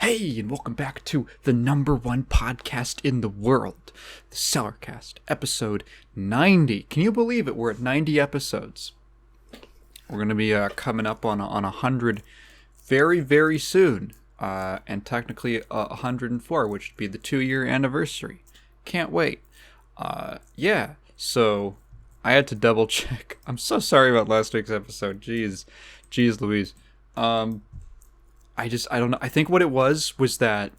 Hey, and welcome back to the number one podcast in the world, the Cellarcast, episode 90. Can you believe it? We're at 90 episodes. We're going to be coming up on 100 very, very soon, and technically 104, which would be the 2-year anniversary. Can't wait. So I had to double check. I'm so sorry about last week's episode. Jeez Louise. I don't know. I think what it was that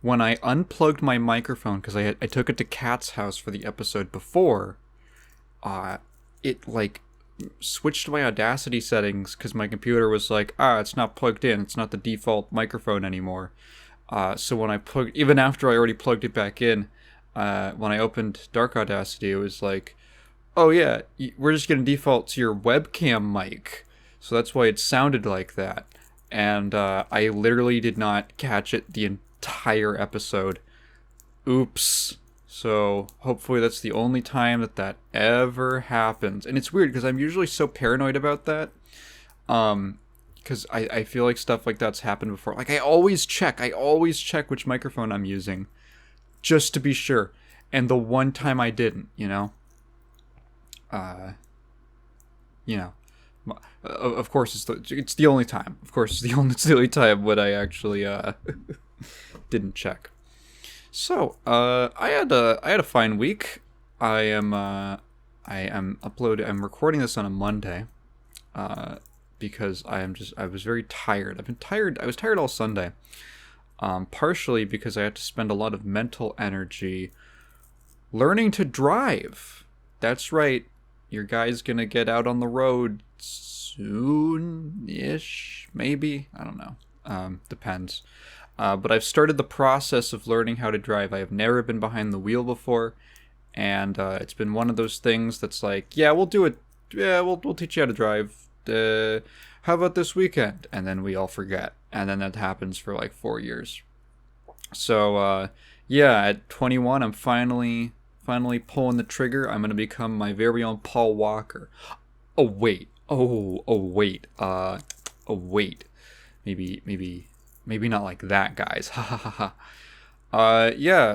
when I unplugged my microphone, because I took it to Kat's house for the episode before, it switched my Audacity settings because my computer was like, it's not plugged in. It's not the default microphone anymore. So when I even after I already plugged it back in, when I opened Dark Audacity, it was like, oh yeah, we're just going to default to your webcam mic. So that's why it sounded like that. And I literally did not catch it the entire episode. Oops. So hopefully that's the only time that ever happens. And it's weird because I'm usually so paranoid about that. Because I feel like stuff like that's happened before. Like I always check which microphone I'm using. Just to be sure. And the one time I didn't, Of course, it's the only time. Of course, it's the only time when I actually didn't check. So I had a fine week. I'm recording this on a Monday, because I was very tired. I was tired all Sunday. Partially because I had to spend a lot of mental energy learning to drive. That's right. Your guy's gonna get out on the road soon-ish, maybe? I don't know. Depends. But I've started the process of learning how to drive. I have never been behind the wheel before, and it's been one of those things that's like, yeah, we'll do it. Yeah, we'll teach you how to drive. How about this weekend? And then we all forget. And then that happens for like 4 years. So, at 21, I'm finally pulling the trigger. I'm going to become my very own Paul Walker. Oh, wait. Maybe not like that, guys. Ha ha ha ha.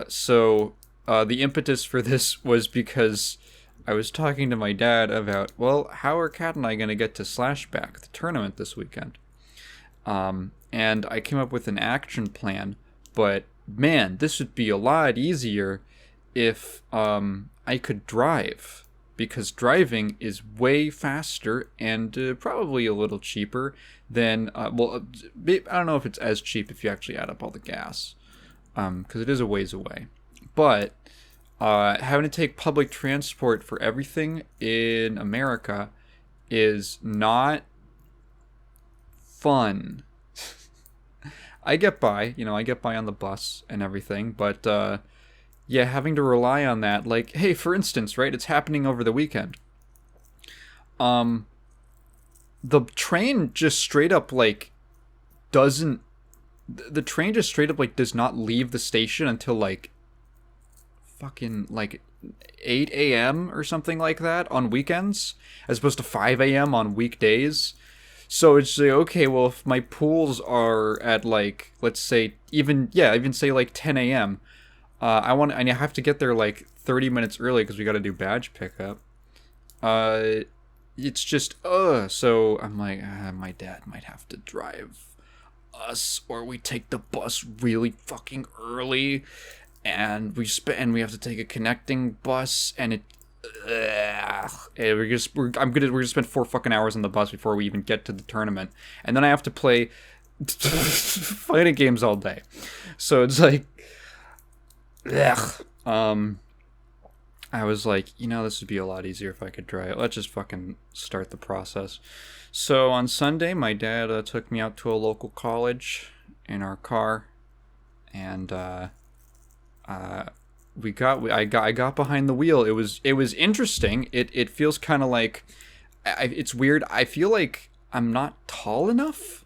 So the impetus for this was because I was talking to my dad about, well, how are Kat and I going to get to Slashback, the tournament this weekend? And I came up with an action plan, but man, this would be a lot easier if I could drive, because driving is way faster and probably a little cheaper than, I don't know if it's as cheap if you actually add up all the gas, because it is a ways away. But having to take public transport for everything in America is not fun. I get by on the bus and everything, but having to rely on that, like, hey, for instance, right, it's happening over the weekend. The train just straight up, does not leave the station until, fucking, 8 a.m. or something like that on weekends, as opposed to 5 a.m. on weekdays. So it's like, okay, well, if my pools are at, let's say, even say, 10 a.m., I have to get there 30 minutes early because we got to do badge pickup. It's just so I'm like, my dad might have to drive us, or we take the bus really fucking early, and we have to take a connecting bus, and we're gonna spend 4 fucking hours on the bus before we even get to the tournament, and then I have to play fighting games all day. So it's like, I was like, this would be a lot easier if I could drive. Let's just fucking start the process. So on Sunday, my dad took me out to a local college in our car, and I got behind the wheel. It was interesting. It feels kind of like, it's weird. I feel like I'm not tall enough.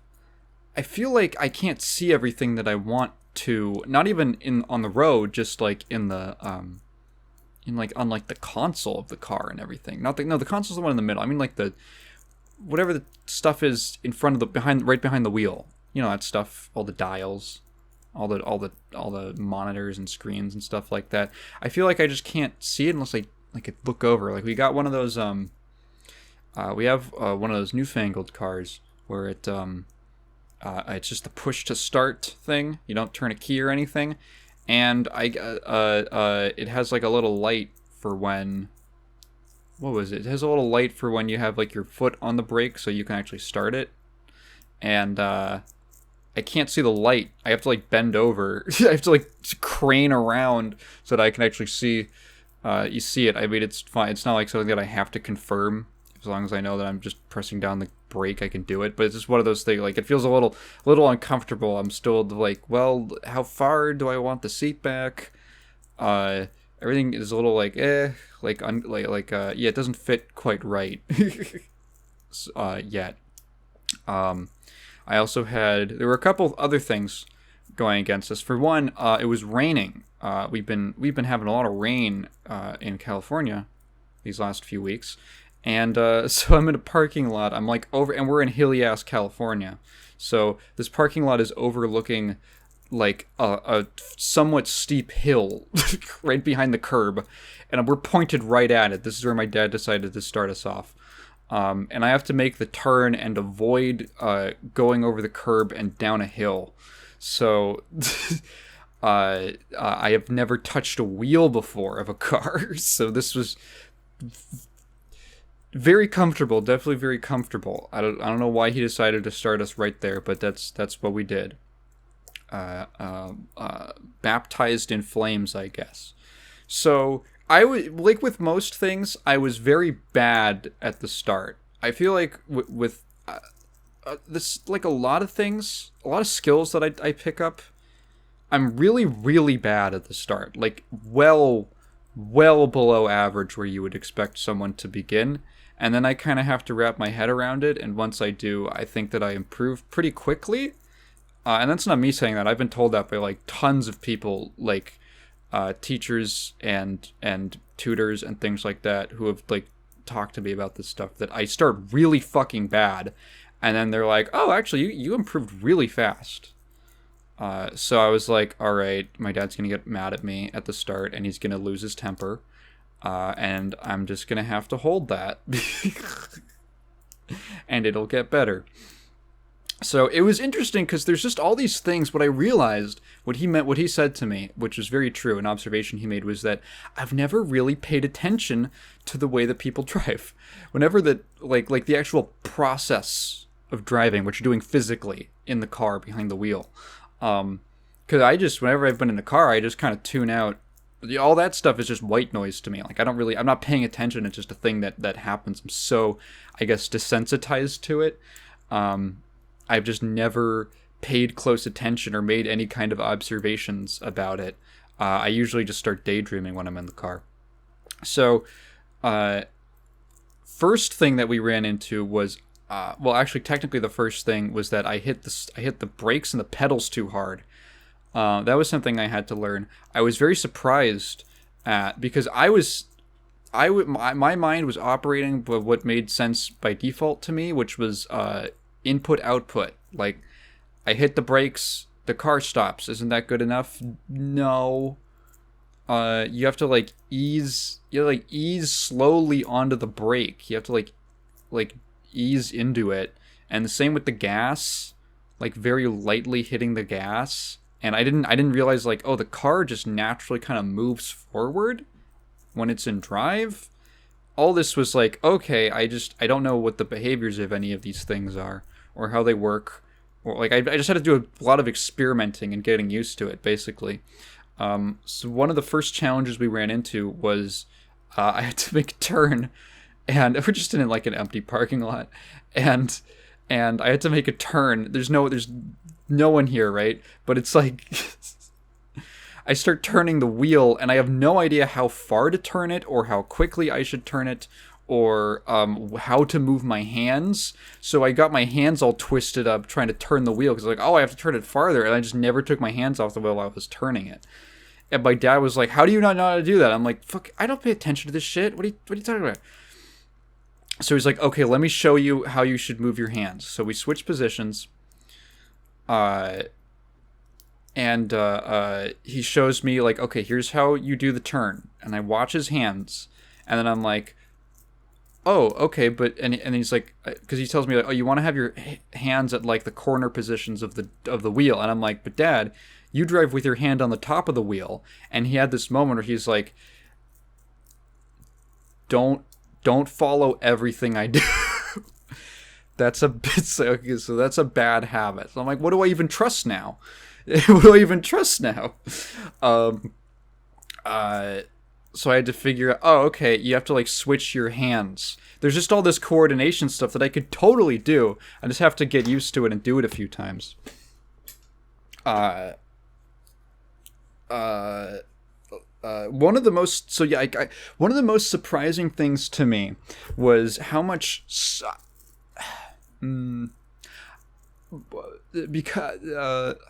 I feel like I can't see everything that I want to, not even on the road, just in the on the console of the car and everything. The console's the one in the middle. I mean the whatever the stuff is in front of right behind the wheel. That stuff, all the dials. all the monitors and screens and stuff like that. I feel like I just can't see it unless I look over. Like we got one of those we have one of those newfangled cars where it's just the push to start thing. You don't turn a key or anything, and it has like a little light for when. What was it? It has a little light for when you have like your foot on the brake, so you can actually start it. And I can't see the light. I have to like bend over. I have to like crane around so that I can actually see. You see it. I mean, it's fine. It's not like something that I have to confirm. As long as I know that I'm just pressing down the brake, I can do it. But it's just one of those things. Like it feels a little uncomfortable. I'm still like, well, how far do I want the seat back? Everything is a little like yeah, it doesn't fit quite right yet. I also there were a couple of other things going against us. For one, it was raining. We've been having a lot of rain in California these last few weeks, and so I'm in a parking lot. I'm like and we're in hilly ass California, so this parking lot is overlooking like a somewhat steep hill right behind the curb, and we're pointed right at it. This is where my dad decided to start us off, and I have to make the turn and avoid going over the curb and down a hill. So I have never touched a wheel before of a car, so this was very comfortable, definitely very comfortable. I don't know why he decided to start us right there, but that's what we did. Baptized in flames, I guess. So I was like with most things, I was very bad at the start. I feel like with this, like a lot of things, a lot of skills that I pick up, I'm really, really bad at the start. Like well below average where you would expect someone to begin. And then I kind of have to wrap my head around it. And once I do, I think that I improve pretty quickly. And that's not me saying that. I've been told that by like tons of people, like teachers and tutors and things like that, who have like talked to me about this stuff. That I start really fucking bad, and then they're like, "Oh, actually, you improved really fast." So I was like, "All right, my dad's gonna get mad at me at the start, and he's gonna lose his temper, and I'm just gonna have to hold that, and it'll get better." So it was interesting because there's just all these things, but I realized what he said to me, which was very true. An observation he made was that I've never really paid attention to the way that people drive. Whenever like the actual process of driving, what you're doing physically in the car behind the wheel. Because whenever I've been in a car, I just kind of tune out. All that stuff is just white noise to me. Like I'm not paying attention. It's just a thing that happens. I'm so, I guess, desensitized to it. I've just never paid close attention or made any kind of observations about it. I usually just start daydreaming when I'm in the car. So, first thing that we ran into was, actually, technically the first thing was that I hit the brakes and the pedals too hard. That was something I had to learn. I was very surprised because my mind was operating with what made sense by default to me, which was input output. Like I hit the brakes, the car stops. Isn't that good enough? No. You have to ease slowly onto the brake. You have to like ease into it. And the same with the gas, like very lightly hitting the gas. And I didn't realize the car just naturally kind of moves forward when it's in drive. All this was like, okay, I don't know what the behaviors of any of these things are or how they work. Or I just had to do a lot of experimenting and getting used to it, basically. So one of the first challenges we ran into was I had to make a turn, and we're just in an empty parking lot, and I had to make a turn. There's no one here, right? But it's like I start turning the wheel, and I have no idea how far to turn it or how quickly I should turn it or how to move my hands. So I got my hands all twisted up trying to turn the wheel because I have to turn it farther, and I just never took my hands off the wheel while I was turning it. And my dad was like, "How do you not know how to do that?" I'm like, "Fuck, I don't pay attention to this shit. What are you talking about?" So he's like, "Okay, let me show you how you should move your hands." So we switched positions. And and he shows me like, okay, here's how you do the turn, and I watch his hands, and then I'm like, oh, okay, but and he's like, because he tells me like, oh, you want to have your hands at like the corner positions of the wheel, and I'm like, but Dad, you drive with your hand on the top of the wheel. And he had this moment where he's like, don't follow everything I do. That's a bit okay, so that's a bad habit. So I'm like, what do I even trust now? What do I even trust now? So I had to figure out, oh, okay, you have to like switch your hands. There's just all this coordination stuff that I could totally do. I just have to get used to it and do it a few times. One of the most one of the most surprising things to me was how much because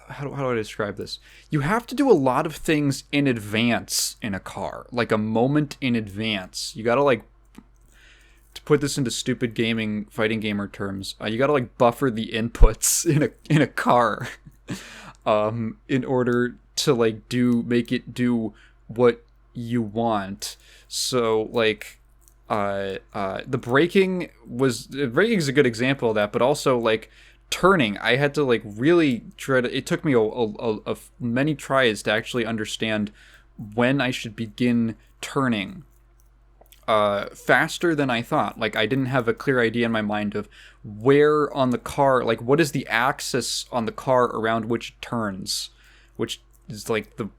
how do I describe this? You have to do a lot of things in advance in a car, like a moment in advance. You gotta like, to put this into stupid fighting gamer terms, you gotta like buffer the inputs in a car, in order to like make it do what you want. So like, the braking is a good example of that, but also like turning, I had to like really try to. It took me a many tries to actually understand when I should begin turning faster than I thought. Like I didn't have a clear idea in my mind of where on the car, like what is the axis on the car around which it turns, which is like the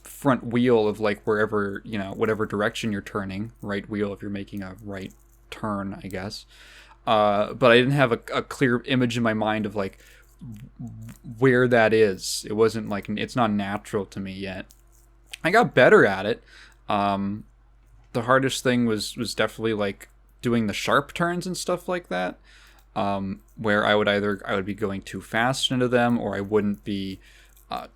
front wheel of like wherever, whatever direction you're turning, right wheel if you're making a right turn, I guess. But I didn't have a clear image in my mind of like where that is. It wasn't like, it's not natural to me yet. I got better at it. The hardest thing was definitely like doing the sharp turns and stuff like that, where I would be going too fast into them, or I wouldn't be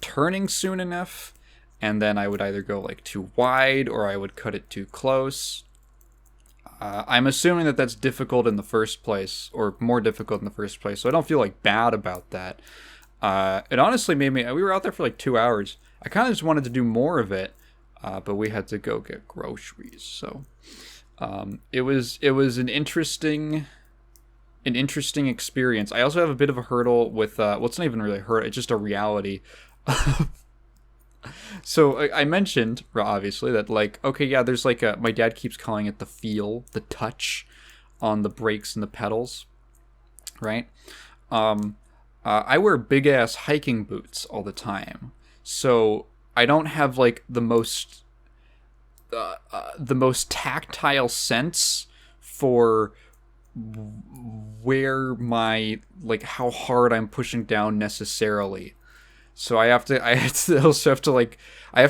turning soon enough, and then I would either go like too wide or I would cut it too close. I'm assuming that that's difficult in the first place, or more difficult in the first place, so I don't feel like bad about that. It honestly made me. We were out there for like 2 hours. I kind of just wanted to do more of it, but we had to go get groceries. So it was an interesting experience. I also have a bit of a hurdle with well, it's not even really a hurdle. It's just a reality. So I mentioned, obviously, that like, okay, yeah, there's like my dad keeps calling it the feel, the touch on the brakes and the pedals, right? I wear big ass hiking boots all the time, so I don't have like the most tactile sense for where my, like, how hard I'm pushing down necessarily. So I have to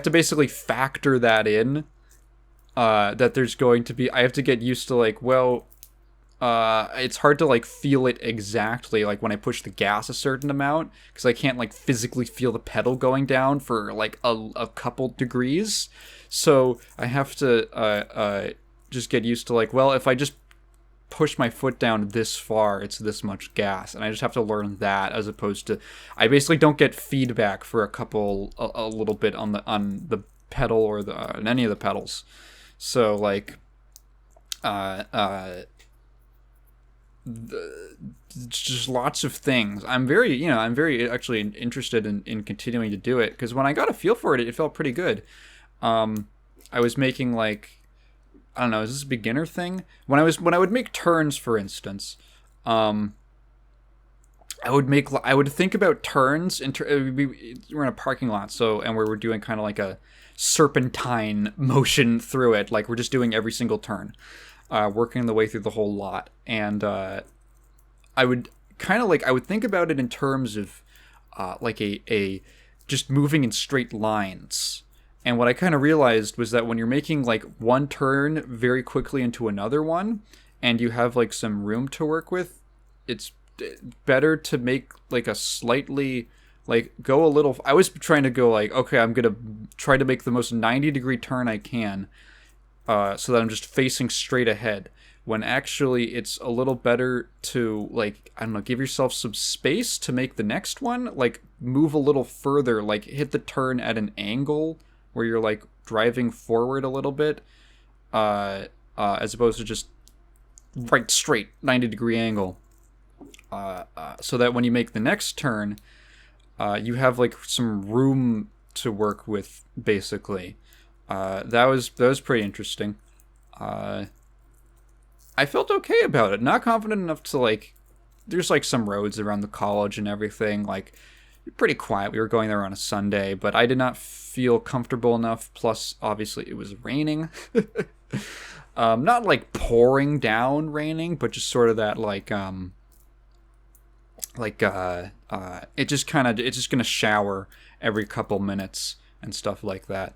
basically factor that in, that there's going to be, I have to get used to like, well, it's hard to like feel it exactly, like when I push the gas a certain amount, because I can't like physically feel the pedal going down for like a couple degrees. So I have to just get used to like, well, if I just push my foot down this far, it's this much gas, and I just have to learn that, as opposed to, I basically don't get feedback for a little bit on the pedal or on any of the pedals. So like just lots of things. I'm very actually interested in continuing to do it, because when I got a feel for it, it felt pretty good. I was making like, I don't know, is this a beginner thing? When I would make turns, for instance, I would think about turns, we're in a parking lot, and we're doing kind of like a serpentine motion through it, like we're just doing every single turn, working the way through the whole lot, and I would think about it in terms of like a just moving in straight lines. And what I kind of realized was that when you're making like one turn very quickly into another one, and you have like some room to work with, it's better to make like a slightly, like, go a little. I was trying to go like, okay, I'm gonna try to make the most 90-degree turn I can, so that I'm just facing straight ahead. when actually it's a little better to, like, I don't know, give yourself some space to make the next one, like move a little further, like hit the turn at an angle where you're like driving forward a little bit, as opposed to just right straight 90-degree angle, so that when you make the next turn, you have like some room to work with, basically. That was pretty interesting. I felt okay about it. Not confident enough to, like, there's like some roads around the college and everything, like pretty quiet. We were going there on a Sunday, but I did not feel comfortable enough. Plus, obviously, it was raining. Not like pouring down raining, but just sort of that it's just gonna shower every couple minutes and stuff like that.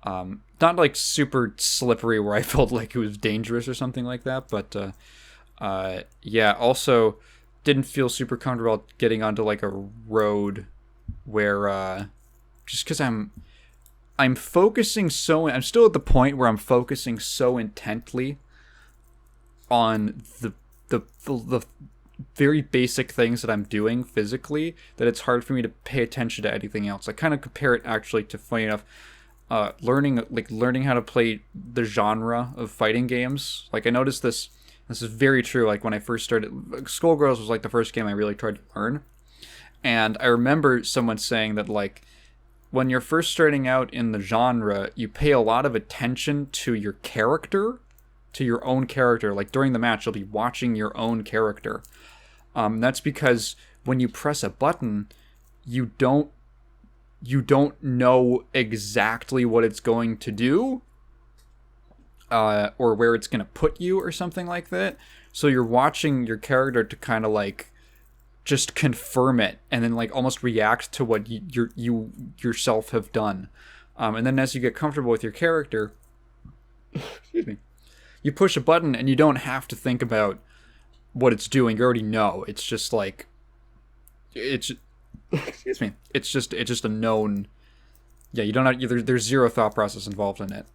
Not like super slippery where I felt like it was dangerous or something like that, but yeah, also didn't feel super comfortable getting onto like a road where just because I'm focusing I'm still at the point where I'm focusing so intently on the very basic things that I'm doing physically that it's hard for me to pay attention to anything else. I kind of compare it actually to, funny enough, learning how to play the genre of fighting games. Like, I noticed this is very true. Like, when I first started, Skullgirls was like the first game I really tried to learn, and I remember someone saying that, like, when you're first starting out in the genre, you pay a lot of attention to your character, to your own character. Like, during the match, you'll be watching your own character. That's because when you press a button, you don't know exactly what it's going to do, or where it's going to put you or something like that. So you're watching your character to kind of like just confirm it and then like almost react to what you yourself have done. And then as you get comfortable with your character, excuse me, you push a button and you don't have to think about what it's doing. You already know. It's just like, it's excuse me, it's just a known, yeah, you don't have, there's zero thought process involved in it.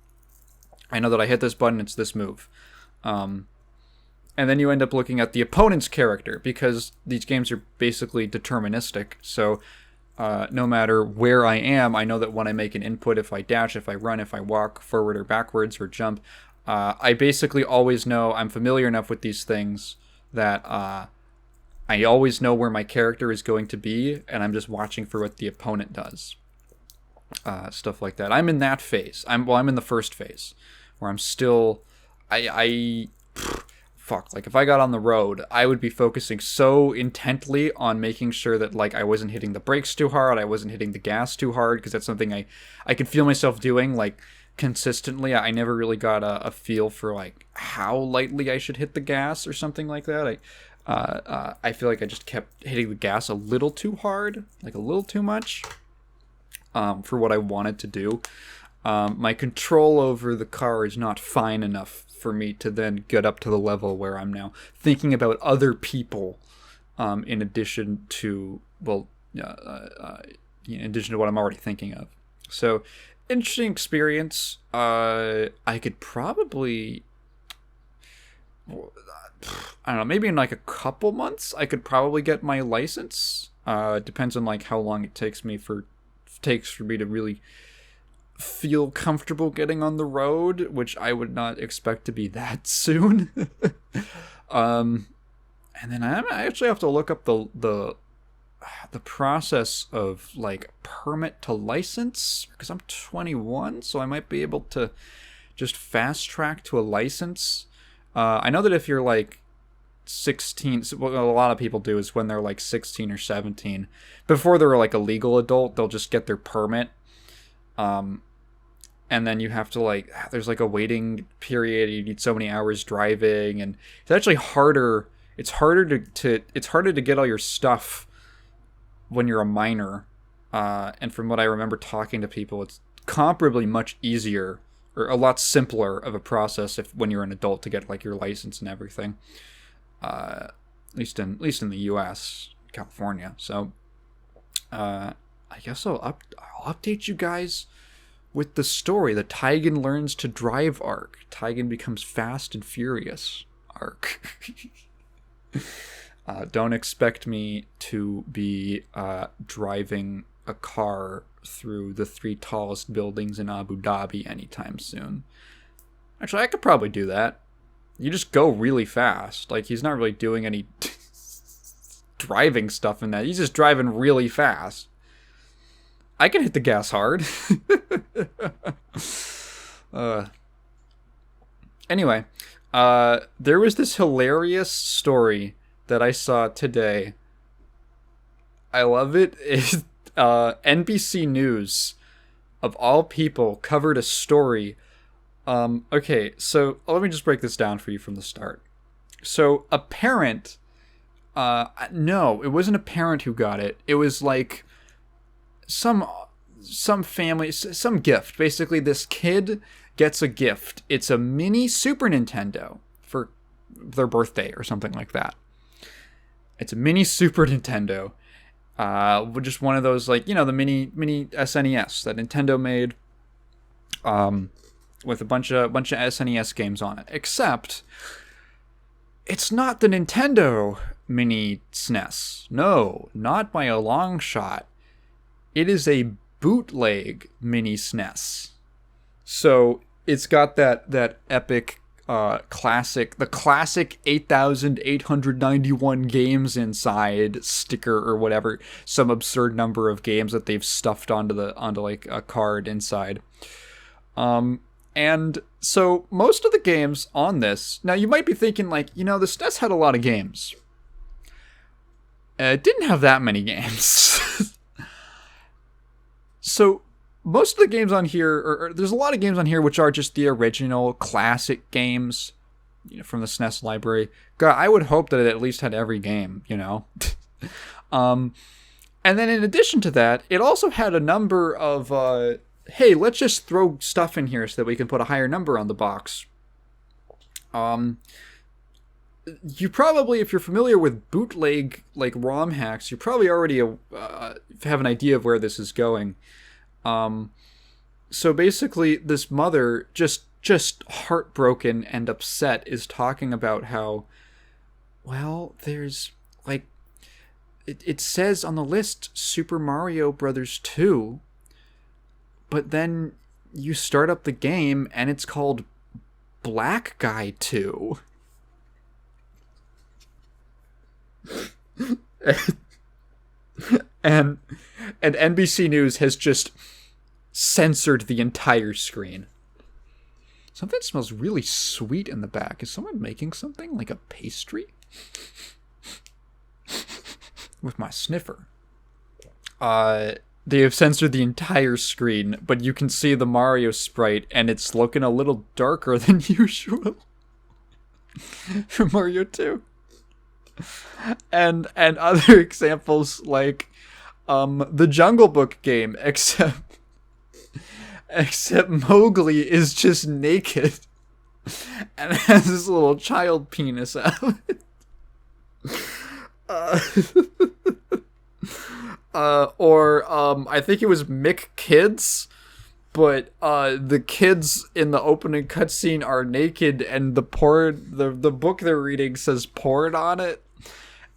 I know that I hit this button, it's this move. And then you end up looking at the opponent's character, because these games are basically deterministic. So no matter where I am, I know that when I make an input, if I dash, if I run, if I walk forward or backwards or jump, I basically always know, I'm familiar enough with these things that I always know where my character is going to be, and I'm just watching for what the opponent does. Stuff like that. I'm in that phase. I'm in the first phase, where I'm still, like, if I got on the road, I would be focusing so intently on making sure that, like, I wasn't hitting the brakes too hard, I wasn't hitting the gas too hard, because that's something I could feel myself doing, like, consistently. I never really got a feel for, like, how lightly I should hit the gas or something like that. I feel like I just kept hitting the gas a little too hard, like a little too much, for what I wanted to do. My control over the car is not fine enough for me to then get up to the level where I'm now thinking about other people, in addition to, well, in addition to what I'm already thinking of. So, interesting experience. I could probably, I don't know, maybe in like a couple months, I could probably get my license. Depends on like how long it takes for me to really feel comfortable getting on the road, which I would not expect to be that soon. And then I actually have to look up the process of like permit to license, because I'm 21, so I might be able to just fast track to a license. I know that if you're like 16, what a lot of people do is when they're like 16 or 17, before they're like a legal adult, they'll just get their permit. And then you have to, like, there's like a waiting period. You need so many hours driving, and it's actually harder. It's harder to get all your stuff when you're a minor. And from what I remember talking to people, it's comparably much easier, or a lot simpler of a process when you're an adult to get like your license and everything. At least in the U.S., California. So I guess I'll update you guys with the story. The Taigen learns to drive arc. Taigen becomes fast and furious. Arc. Don't expect me to be driving a car through the 3 tallest buildings in Abu Dhabi anytime soon. Actually, I could probably do that. You just go really fast. Like, he's not really doing any driving stuff in that. He's just driving really fast. I can hit the gas hard. Anyway, there was this hilarious story that I saw today. I love it. NBC News, of all people, covered a story. Okay, so let me just break this down for you from the start. So a parent, no, it wasn't a parent who got it. It was like some family, some gift. Basically, this kid gets a gift. It's a mini Super Nintendo for their birthday or something like that. It's a mini Super Nintendo. Just one of those, like, the mini SNES that Nintendo made, with a bunch of SNES games on it. Except, it's not the Nintendo mini SNES. No, not by a long shot. It is a bootleg mini SNES. So it's got that epic classic 8,891 games inside sticker or whatever, some absurd number of games that they've stuffed onto like a card inside. And so most of the games on this, now you might be thinking like, the SNES had a lot of games. It didn't have that many games. So most of the games on here, or there's a lot of games on here which are just the original classic games, from the SNES library. God, I would hope that it at least had every game, And then in addition to that, it also had a number of, hey, let's just throw stuff in here so that we can put a higher number on the box. You probably, if you're familiar with bootleg, like, ROM hacks, you probably already have an idea of where this is going. So basically, this mother, just heartbroken and upset, is talking about how, well, there's, like, it says on the list Super Mario Brothers 2, but then you start up the game and it's called Black Guy 2. And NBC News has just censored the entire screen. Something smells really sweet in the back. Is someone making something like a pastry? With my sniffer. They have censored the entire screen, but you can see the Mario sprite, and it's looking a little darker than usual. For Mario 2. And other examples like the Jungle Book game, except Mowgli is just naked and has this little child penis out. Or I think it was Mick Kids, but the kids in the opening cutscene are naked, and the book they're reading says porn on it.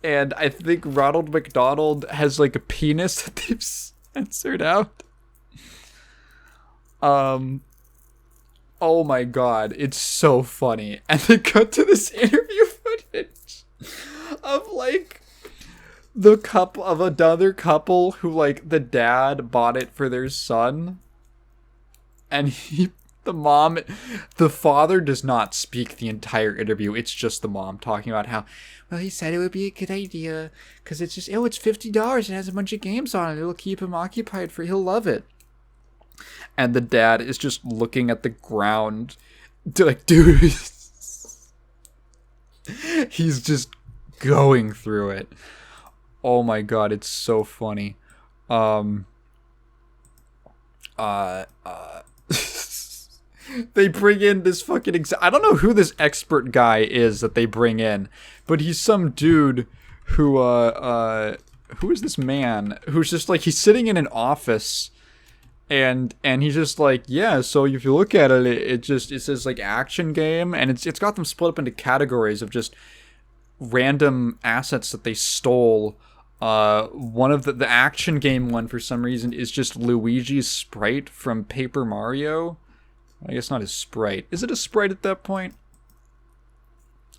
And I think Ronald McDonald has like a penis that they've censored out. Oh my god, it's so funny. And they cut to this interview footage of like another couple who, like, the dad bought it for their son, and the father does not speak the entire interview. It's just the mom talking about how, well, he said it would be a good idea because it's just, it's $50. It has a bunch of games on it. It'll keep him occupied he'll love it. And the dad is just looking at the ground, like, dude, he's just going through it. Oh my god, it's so funny. They bring in this fucking I don't know who this expert guy is that they bring in, but he's some dude who is this man who's just like, he's sitting in an office and he's just like, yeah, so if you look at it, it says like action game, and it's got them split up into categories of just random assets that they stole. One of the action game one, for some reason, is just Luigi's sprite from Paper Mario. I guess not his sprite. Is it a sprite at that point?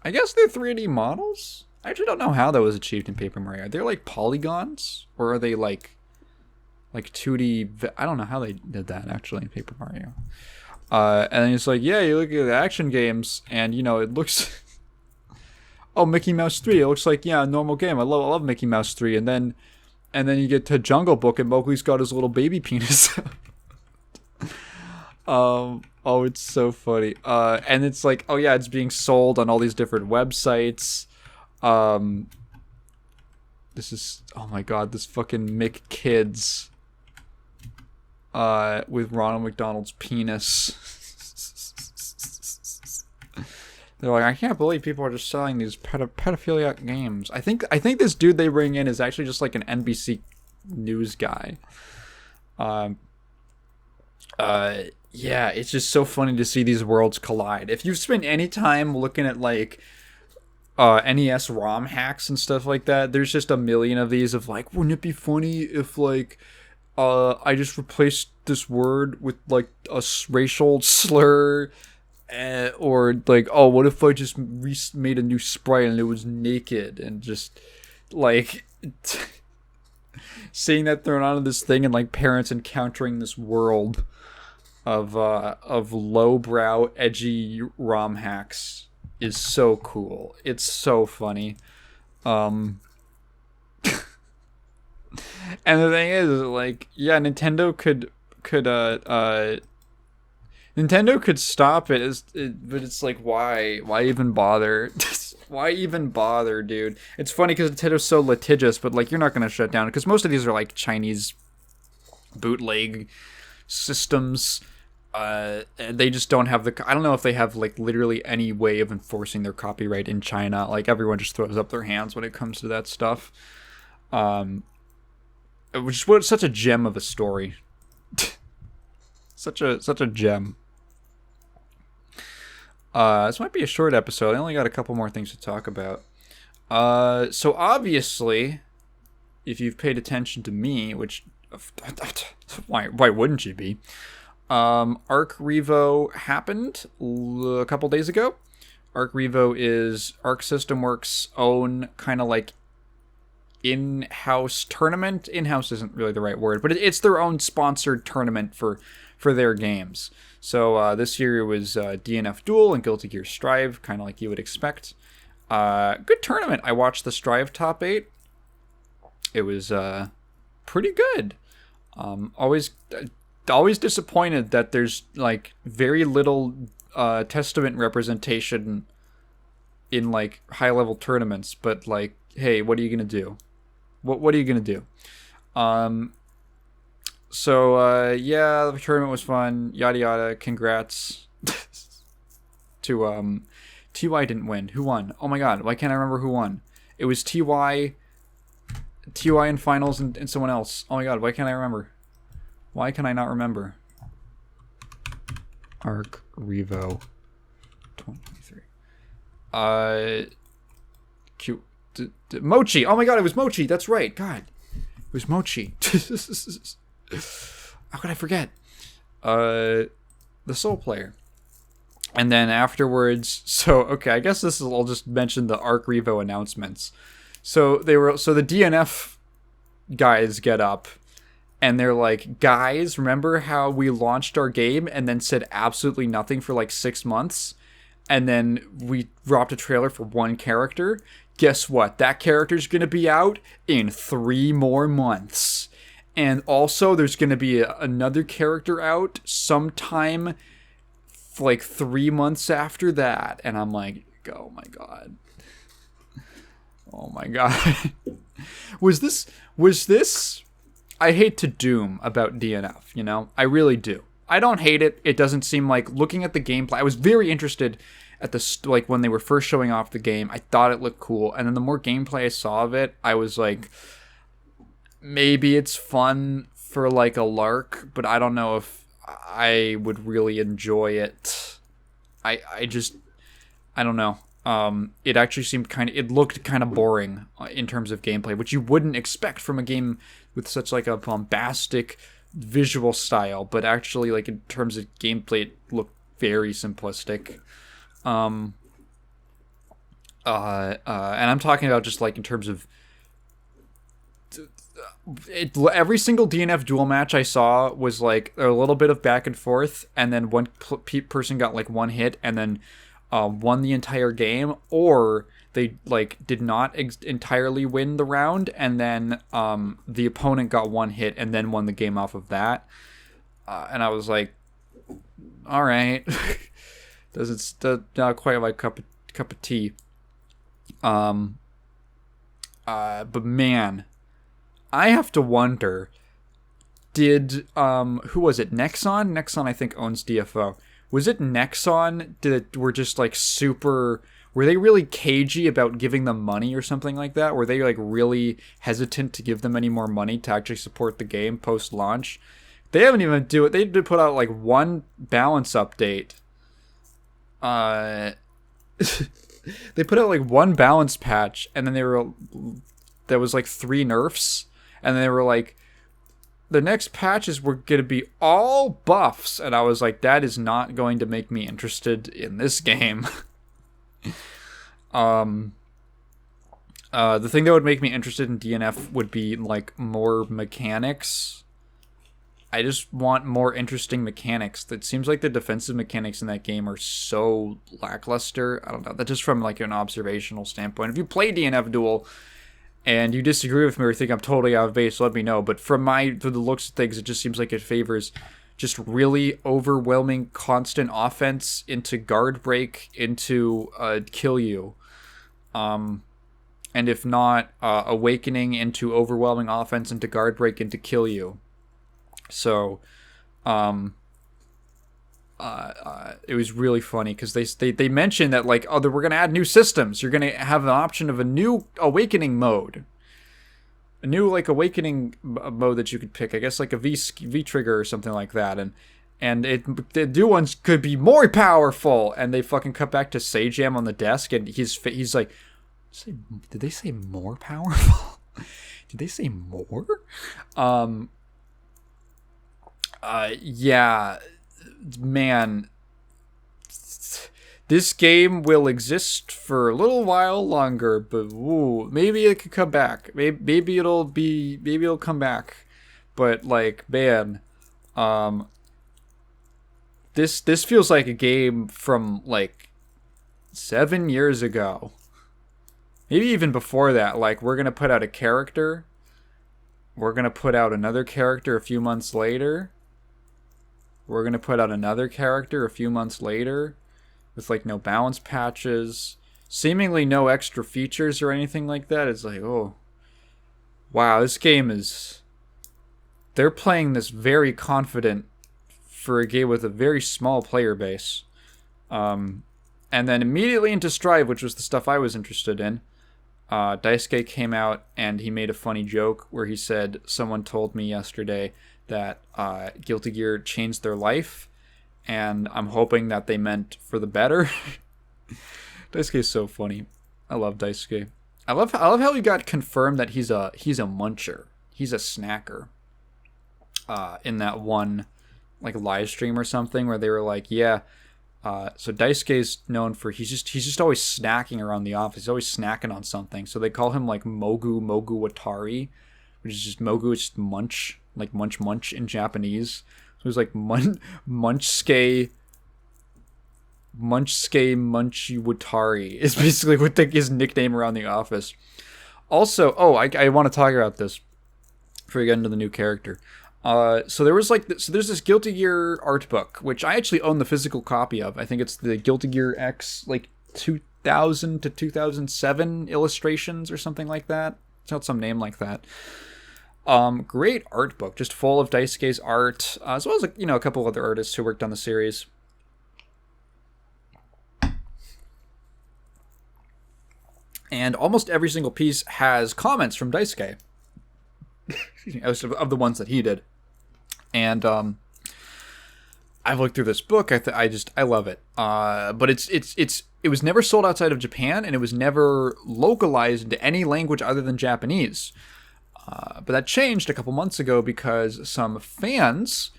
I guess they're 3D models? I actually don't know how that was achieved in Paper Mario. Are they like polygons? Or are they like 2D? I don't know how they did that actually in Paper Mario. And then it's like, yeah, you look at the action games, and you know, it looks... oh, Mickey Mouse 3. It looks like, yeah, a normal game. I love Mickey Mouse 3. And then you get to Jungle Book, and Mowgli's got his little baby penis. Oh, it's so funny. And it's like, oh yeah, it's being sold on all these different websites. This is, oh my god, this fucking Mick Kids with Ronald McDonald's penis. They're like, I can't believe people are just selling these pedophiliac games. I think this dude they bring in is actually just like an NBC News guy. Yeah, it's just so funny to see these worlds collide. If you've spent any time looking at like NES ROM hacks and stuff like that, there's just a million of these of like, wouldn't it be funny if like I just replaced this word with like a racial slur, or like, oh, what if I just made a new sprite and it was naked, and just like seeing that thrown onto this thing, and like parents encountering this world of lowbrow, edgy ROM hacks is so cool. It's so funny. And the thing is, like, yeah, Nintendo could stop it, but it's like, why even bother? Why even bother, dude? It's funny because Nintendo's so litigious, but like, you're not gonna shut down, because most of these are like Chinese bootleg systems. They just don't have I don't know if they have like literally any way of enforcing their copyright in China. Like, everyone just throws up their hands when it comes to that stuff. Which is such a gem of a story. such a gem. This might be a short episode. I only got a couple more things to talk about. So obviously, if you've paid attention to me, which why wouldn't you be? ArcRevo happened a couple days ago. ArcRevo is Arc System Works' own kind of like in-house tournament. In-house isn't really the right word, but it's their own sponsored tournament for their games. So this year it was DNF Duel and Guilty Gear Strive, kind of like you would expect. Good tournament. I watched the Strive top 8. It was pretty good. Always disappointed that there's like very little Testament representation in like high level tournaments, but like, hey, what are you gonna do? What are you gonna do? So yeah, the tournament was fun, yada yada. Congrats to TY didn't win. Who won? Oh my god, why can't I remember who won? It was TY in finals and someone else. Oh my god, why can't I remember? Why can I not remember? ArcRevo 2023. Mochi. Oh my god, it was Mochi. That's right. God, it was Mochi. How could I forget? The Soul Player. And then afterwards, so okay, I guess I'll just mention the ArcRevo announcements. So the DNF guys get up. And they're like, guys, remember how we launched our game and then said absolutely nothing for like 6 months? And then we dropped a trailer for one character? Guess what? That character's going to be out in 3 more months. And also, there's going to be another character out sometime like 3 months after that. And I'm like, oh my god. Oh my god. Was this... I hate to doom about DNF, you know? I really do. I don't hate it. It doesn't seem like, looking at the gameplay, I was very interested at like when they were first showing off the game. I thought it looked cool, and then the more gameplay I saw of it, I was like, maybe it's fun for like a lark, but I don't know if I would really enjoy it. I just, I don't know. It actually seemed it looked kind of boring in terms of gameplay, which you wouldn't expect from a game with such like a bombastic visual style, but actually like in terms of gameplay, it looked very simplistic. And I'm talking about just like in terms of every single DNF duel match I saw was like a little bit of back and forth, and then one person got like one hit and then won the entire game, or they like did not entirely win the round, and then the opponent got one hit and then won the game off of that. And I was like, all right, not quite my cup of tea. But man, I have to wonder, did who was it? Nexon? Nexon I think owns DFO. Was it Nexon that were just like super, were they really cagey about giving them money or something like that? Were they like really hesitant to give them any more money to actually support the game post launch? They haven't even do it. They did put out like one balance update. They put out like one balance patch, and then there was like 3 nerfs, and they were like, the next patches were going to be all buffs, and I was like, that is not going to make me interested in this game. The thing that would make me interested in DNF would be like more mechanics. I just want more interesting mechanics. It seems like the defensive mechanics in that game are so lackluster. I don't know. That's just from like an observational standpoint. If you play DNF Duel and you disagree with me or think I'm totally out of base, let me know. But from the looks of things, it just seems like it favors just really overwhelming constant offense into guard break into kill you. And if not, awakening into overwhelming offense into guard break into kill you. So, it was really funny because they mentioned that like, oh, we're gonna add new systems. You're gonna have an option of a new awakening mode, a new like awakening mode that you could pick. I guess like a V trigger or something like that, and the new ones could be more powerful. And they fucking cut back to Sajam on the desk, and he's like, did they say more powerful? Did they say more? Yeah, man, this game will exist for a little while longer, but maybe it could come back. Maybe it'll come back. But like, man, this feels like a game from like 7 years ago. Maybe even before that. Like, we're gonna put out a character. We're gonna put out another character a few months later. We're going to put out another character a few months later with, like, no balance patches, seemingly no extra features or anything like that. It's like, oh, wow, this game is... They're playing this very confident for a game with a very small player base. And then immediately into Strive, which was the stuff I was interested in, Daisuke came out and he made a funny joke where he said, someone told me yesterday that Guilty Gear changed their life, and I'm hoping that they meant for the better. Daisuke is so funny. I love Daisuke. I love how he got confirmed that he's a muncher. He's a snacker. In that one like live stream or something where they were like, yeah. So Daisuke's known for he's just always snacking around the office. He's always snacking on something. So they call him like Mogu Watari, which is just Mogu is just munch. Like munch in Japanese. So it was like Munchsuke Watari is basically what his nickname around the office. Also, I want to talk about this before we get into the new character. So there's this Guilty Gear art book, which I actually own the physical copy of. I think it's the Guilty Gear X like 2000 to 2007 illustrations or something like that. It's not some name like that. Great art book, just full of Daisuke's art, as well as a couple other artists who worked on the series. And almost every single piece has comments from Daisuke. Of the ones that he did. And I've looked through this book. I love it. But it was never sold outside of Japan, and it was never localized into any language other than Japanese. But that changed a couple months ago because some fans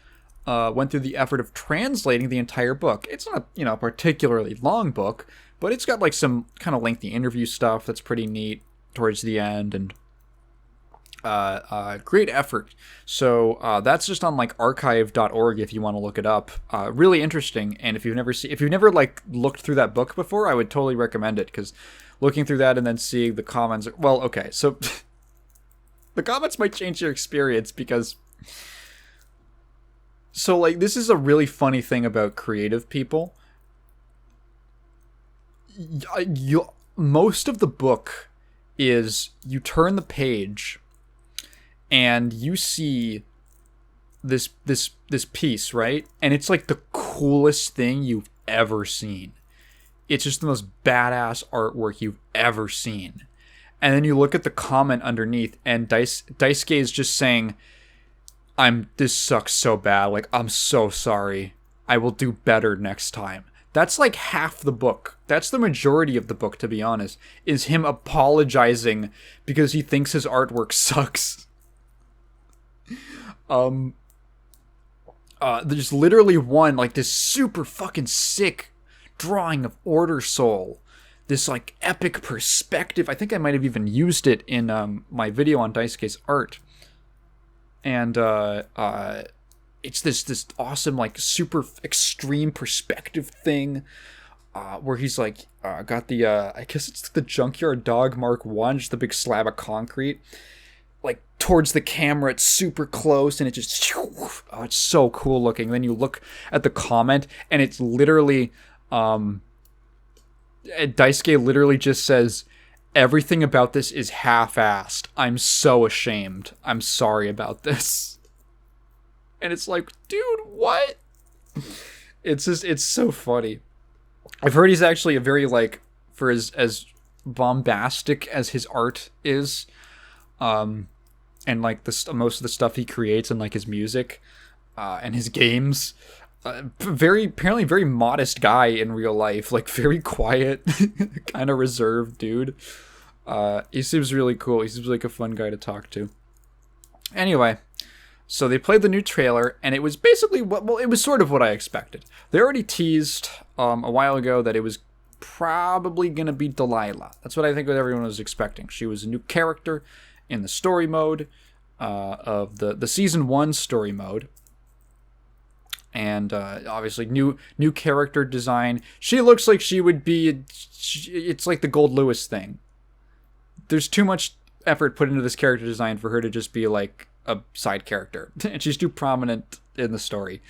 went through the effort of translating the entire book. It's not, a particularly long book, but it's got like some kind of lengthy interview stuff that's pretty neat towards the end, and great effort. So that's just on like archive.org if you want to look it up. Really interesting, and if you've never like looked through that book before, I would totally recommend it, because looking through that and then seeing the comments, well, okay, so the comments might change your experience, because so like this is a really funny thing about creative people. Most of the book is you turn the page and you see this piece, right? And it's like the coolest thing you've ever seen. It's just the most badass artwork you've ever seen. And then you look at the comment underneath, and Daisuke is just saying, this sucks so bad. Like, I'm so sorry. I will do better next time. That's like half the book. That's the majority of the book, to be honest, is him apologizing because he thinks his artwork sucks. There's literally one, like, this super fucking sick drawing of Order Soul. This, like, epic perspective. I think I might have even used it in my video on Daisuke's art. And it's this awesome, like, super extreme perspective thing where he's, like, got the, I guess it's the Junkyard Dog Mark 1, just the big slab of concrete. Like, towards the camera, it's super close, and it just, oh, it's so cool looking. And then you look at the comment, and it's literally, Daisuke literally just says, everything about this is half-assed. I'm so ashamed. I'm sorry about this. And it's like, dude, what? It's so funny. I've heard he's actually a very, like, for as bombastic as his art is, and like most of the stuff he creates and like his music, and his games, apparently very modest guy in real life, like very quiet, kind of reserved dude. He seems really cool. He seems like a fun guy to talk to. Anyway, so they played the new trailer, and it was basically it was sort of what I expected. They already teased a while ago that it was probably gonna be Delilah. That's what I think everyone was expecting. She was a new character in the story mode of the season 1 story mode, and obviously new character design. She looks like she would be. It's like the Gold Lewis thing. There's too much effort put into this character design for her to just be like a side character, and she's too prominent in the story.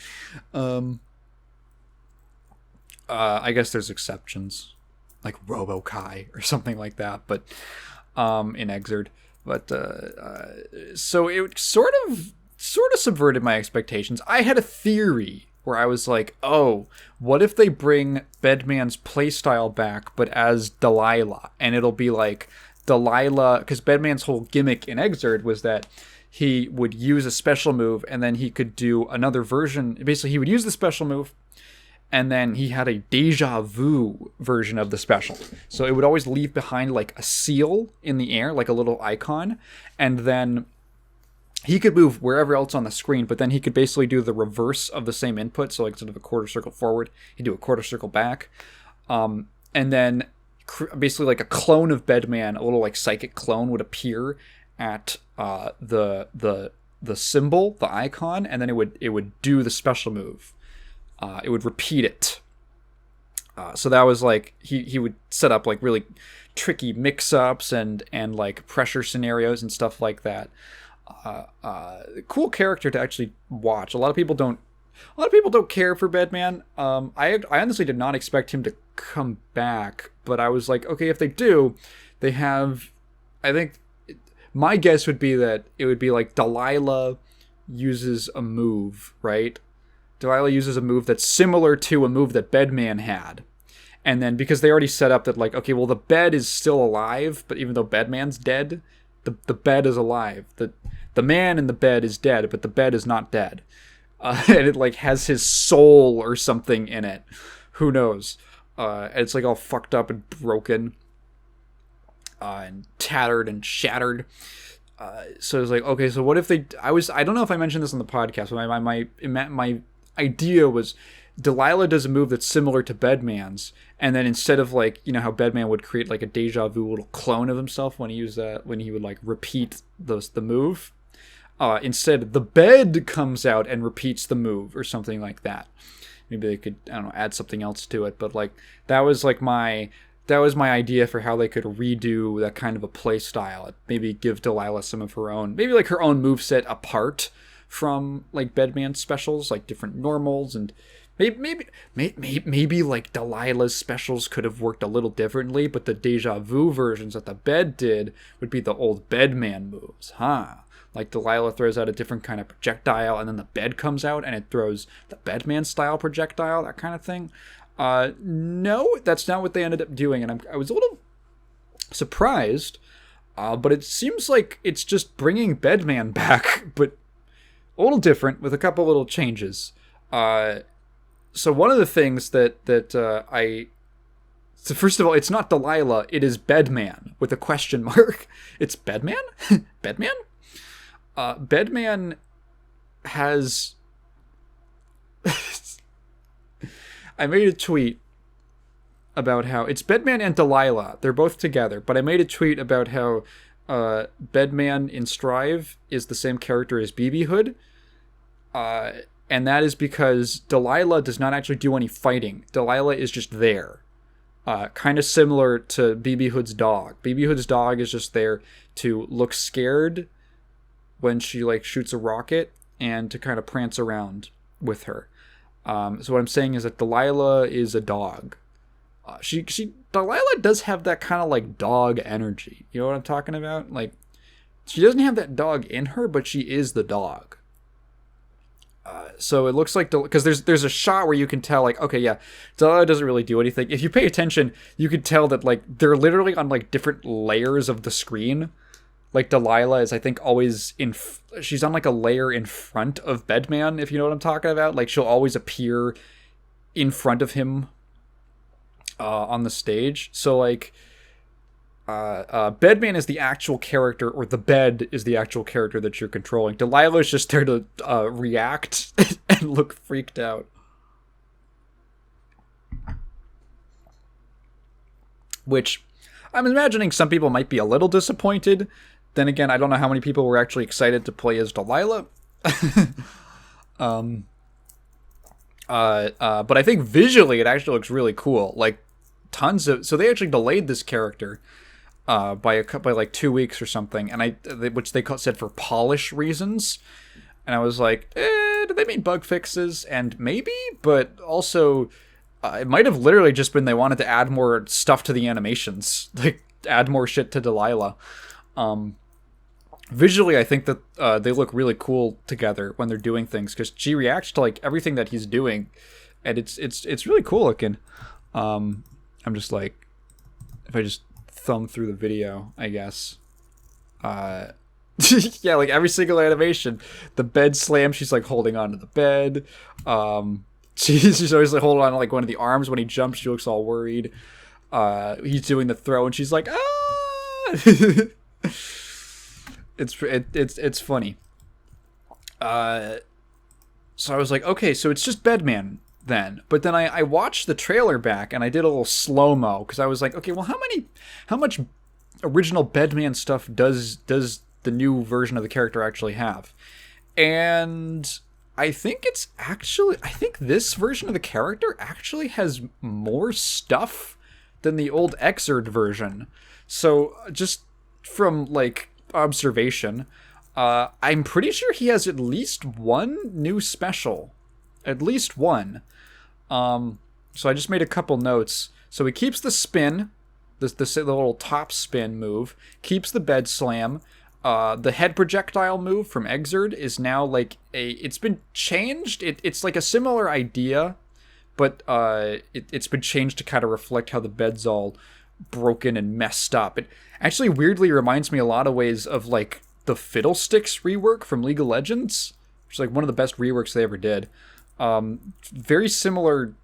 I guess there's exceptions, like Robo-Kai or something like that, but in Exerd. But so it sort of subverted my expectations. I had a theory where I was like, oh, what if they bring Bedman's playstyle back, but as Delilah, and it'll be like Delilah, because Bedman's whole gimmick in Exerd was that he would use a special move, and then he could do another version. Basically, he would use the special move, and then he had a deja vu version of the special. So it would always leave behind like a seal in the air, like a little icon, and then he could move wherever else on the screen, but then he could basically do the reverse of the same input. So like instead of a quarter circle forward, he'd do a quarter circle back. And then basically like a clone of Bedman, a little like psychic clone, would appear at the symbol, the icon, and then it would do the special move. It would repeat it. So that was like he would set up like really tricky mix-ups and like pressure scenarios and stuff like that. Cool character to actually watch. A lot of people don't care for Bedman. I honestly did not expect him to come back, but I was like, okay, if they do, they have. I think my guess would be that it would be like Delilah uses a move, right? Delilah uses a move that's similar to a move that Bedman had. And then because they already set up that like, okay, well the bed is still alive, but even though Bedman's dead, the bed is alive. The man in the bed is dead, but the bed is not dead. and it like has his soul or something in it. Who knows? And it's like all fucked up and broken, and tattered and shattered. So it's like, okay, so what if they? I don't know if I mentioned this on the podcast, but my idea was Delilah does a move that's similar to Bedman's, and then instead of like, you know how Bedman would create like a deja vu little clone of himself when he would like repeat the move, instead the bed comes out and repeats the move or something like that. Maybe they could, I don't know, add something else to it, but like that was my idea for how they could redo that kind of a play style. Maybe give Delilah some of her own, maybe like her own moveset apart from like Bedman specials, like different normals, and maybe like Delilah's specials could have worked a little differently, but the deja vu versions that the bed did would be the old Bedman moves, huh? Like Delilah throws out a different kind of projectile, and then the bed comes out and it throws the Bedman style projectile, that kind of thing. No, that's not what they ended up doing, and I was a little surprised, but it seems like it's just bringing Bedman back, but a little different with a couple little changes. So one of the things that so first of all, it's not Delilah, it is Bedman with a question mark. It's Bedman? Bedman? Bedman has... I made a tweet about how it's Bedman and Delilah. They're both together, but I made a tweet about how Bedman in Strive is the same character as BB Hood. And that is because Delilah does not actually do any fighting. Delilah is just there. Kind of similar to BB Hood's dog. BB Hood's dog is just there to look scared when she like shoots a rocket and to kind of prance around with her. So what I'm saying is that Delilah is a dog. Delilah does have that kind of like dog energy. You know what I'm talking about? Like, she doesn't have that dog in her, but she is the dog. So it looks like, because there's a shot where you can tell, like, okay, yeah, Delilah doesn't really do anything. If you pay attention, you can tell that, like, they're literally on, like, different layers of the screen. Like, Delilah is, I think, always she's on, like, a layer in front of Bedman, if you know what I'm talking about. Like, she'll always appear in front of him on the stage. So, like, Bedman is the actual character, or the bed is the actual character that you're controlling. Delilah is just there to react and look freaked out. Which, I'm imagining some people might be a little disappointed. Then again, I don't know how many people were actually excited to play as Delilah. But I think visually it actually looks really cool. Like, so they actually delayed this character by like 2 weeks or something, and which they said for polish reasons, and I was like, did they mean bug fixes? And maybe, but also it might have literally just been they wanted to add more stuff to the animations, like add more shit to Delilah. Visually, I think that they look really cool together when they're doing things, because she reacts to like everything that he's doing, and it's really cool looking. I'm just like, if I just thumb through the video, I guess. Yeah, like every single animation, the bed slam, she's like holding onto the bed. She's always like holding on to like one of the arms. When he jumps, she looks all worried. He's doing the throw, and she's like, ah. It's funny. So I was like, okay, so it's just Bedman then. But then I watched the trailer back, and I did a little slow-mo, because I was like, okay, well, how much original Bedman stuff does the new version of the character actually have? And I think this version of the character actually has more stuff than the old Xrd version. So just from like observation, I'm pretty sure he has at least one new special. At least one. So I just made a couple notes. So he keeps the spin, the little top spin move, keeps the bed slam. The head projectile move from Xrd is now like it's been changed. It's like a similar idea, but it's been changed to kind of reflect how the bed's all broken and messed up. It actually weirdly reminds me a lot of ways of like the Fiddlesticks rework from League of Legends. which is like one of the best reworks they ever did. Very similar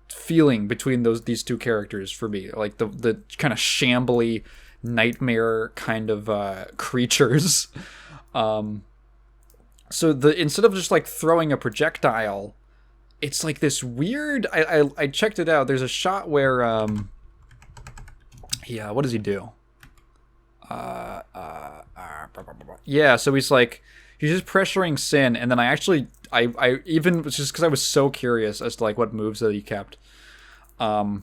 feeling between these two characters for me, like the kind of shambly nightmare kind of creatures. So instead of just like throwing a projectile, it's like this weird. I checked it out. There's a shot where what does he do? Yeah, so he's just pressuring Sin, and then I even was just because I was so curious as to like what moves that he kept. Does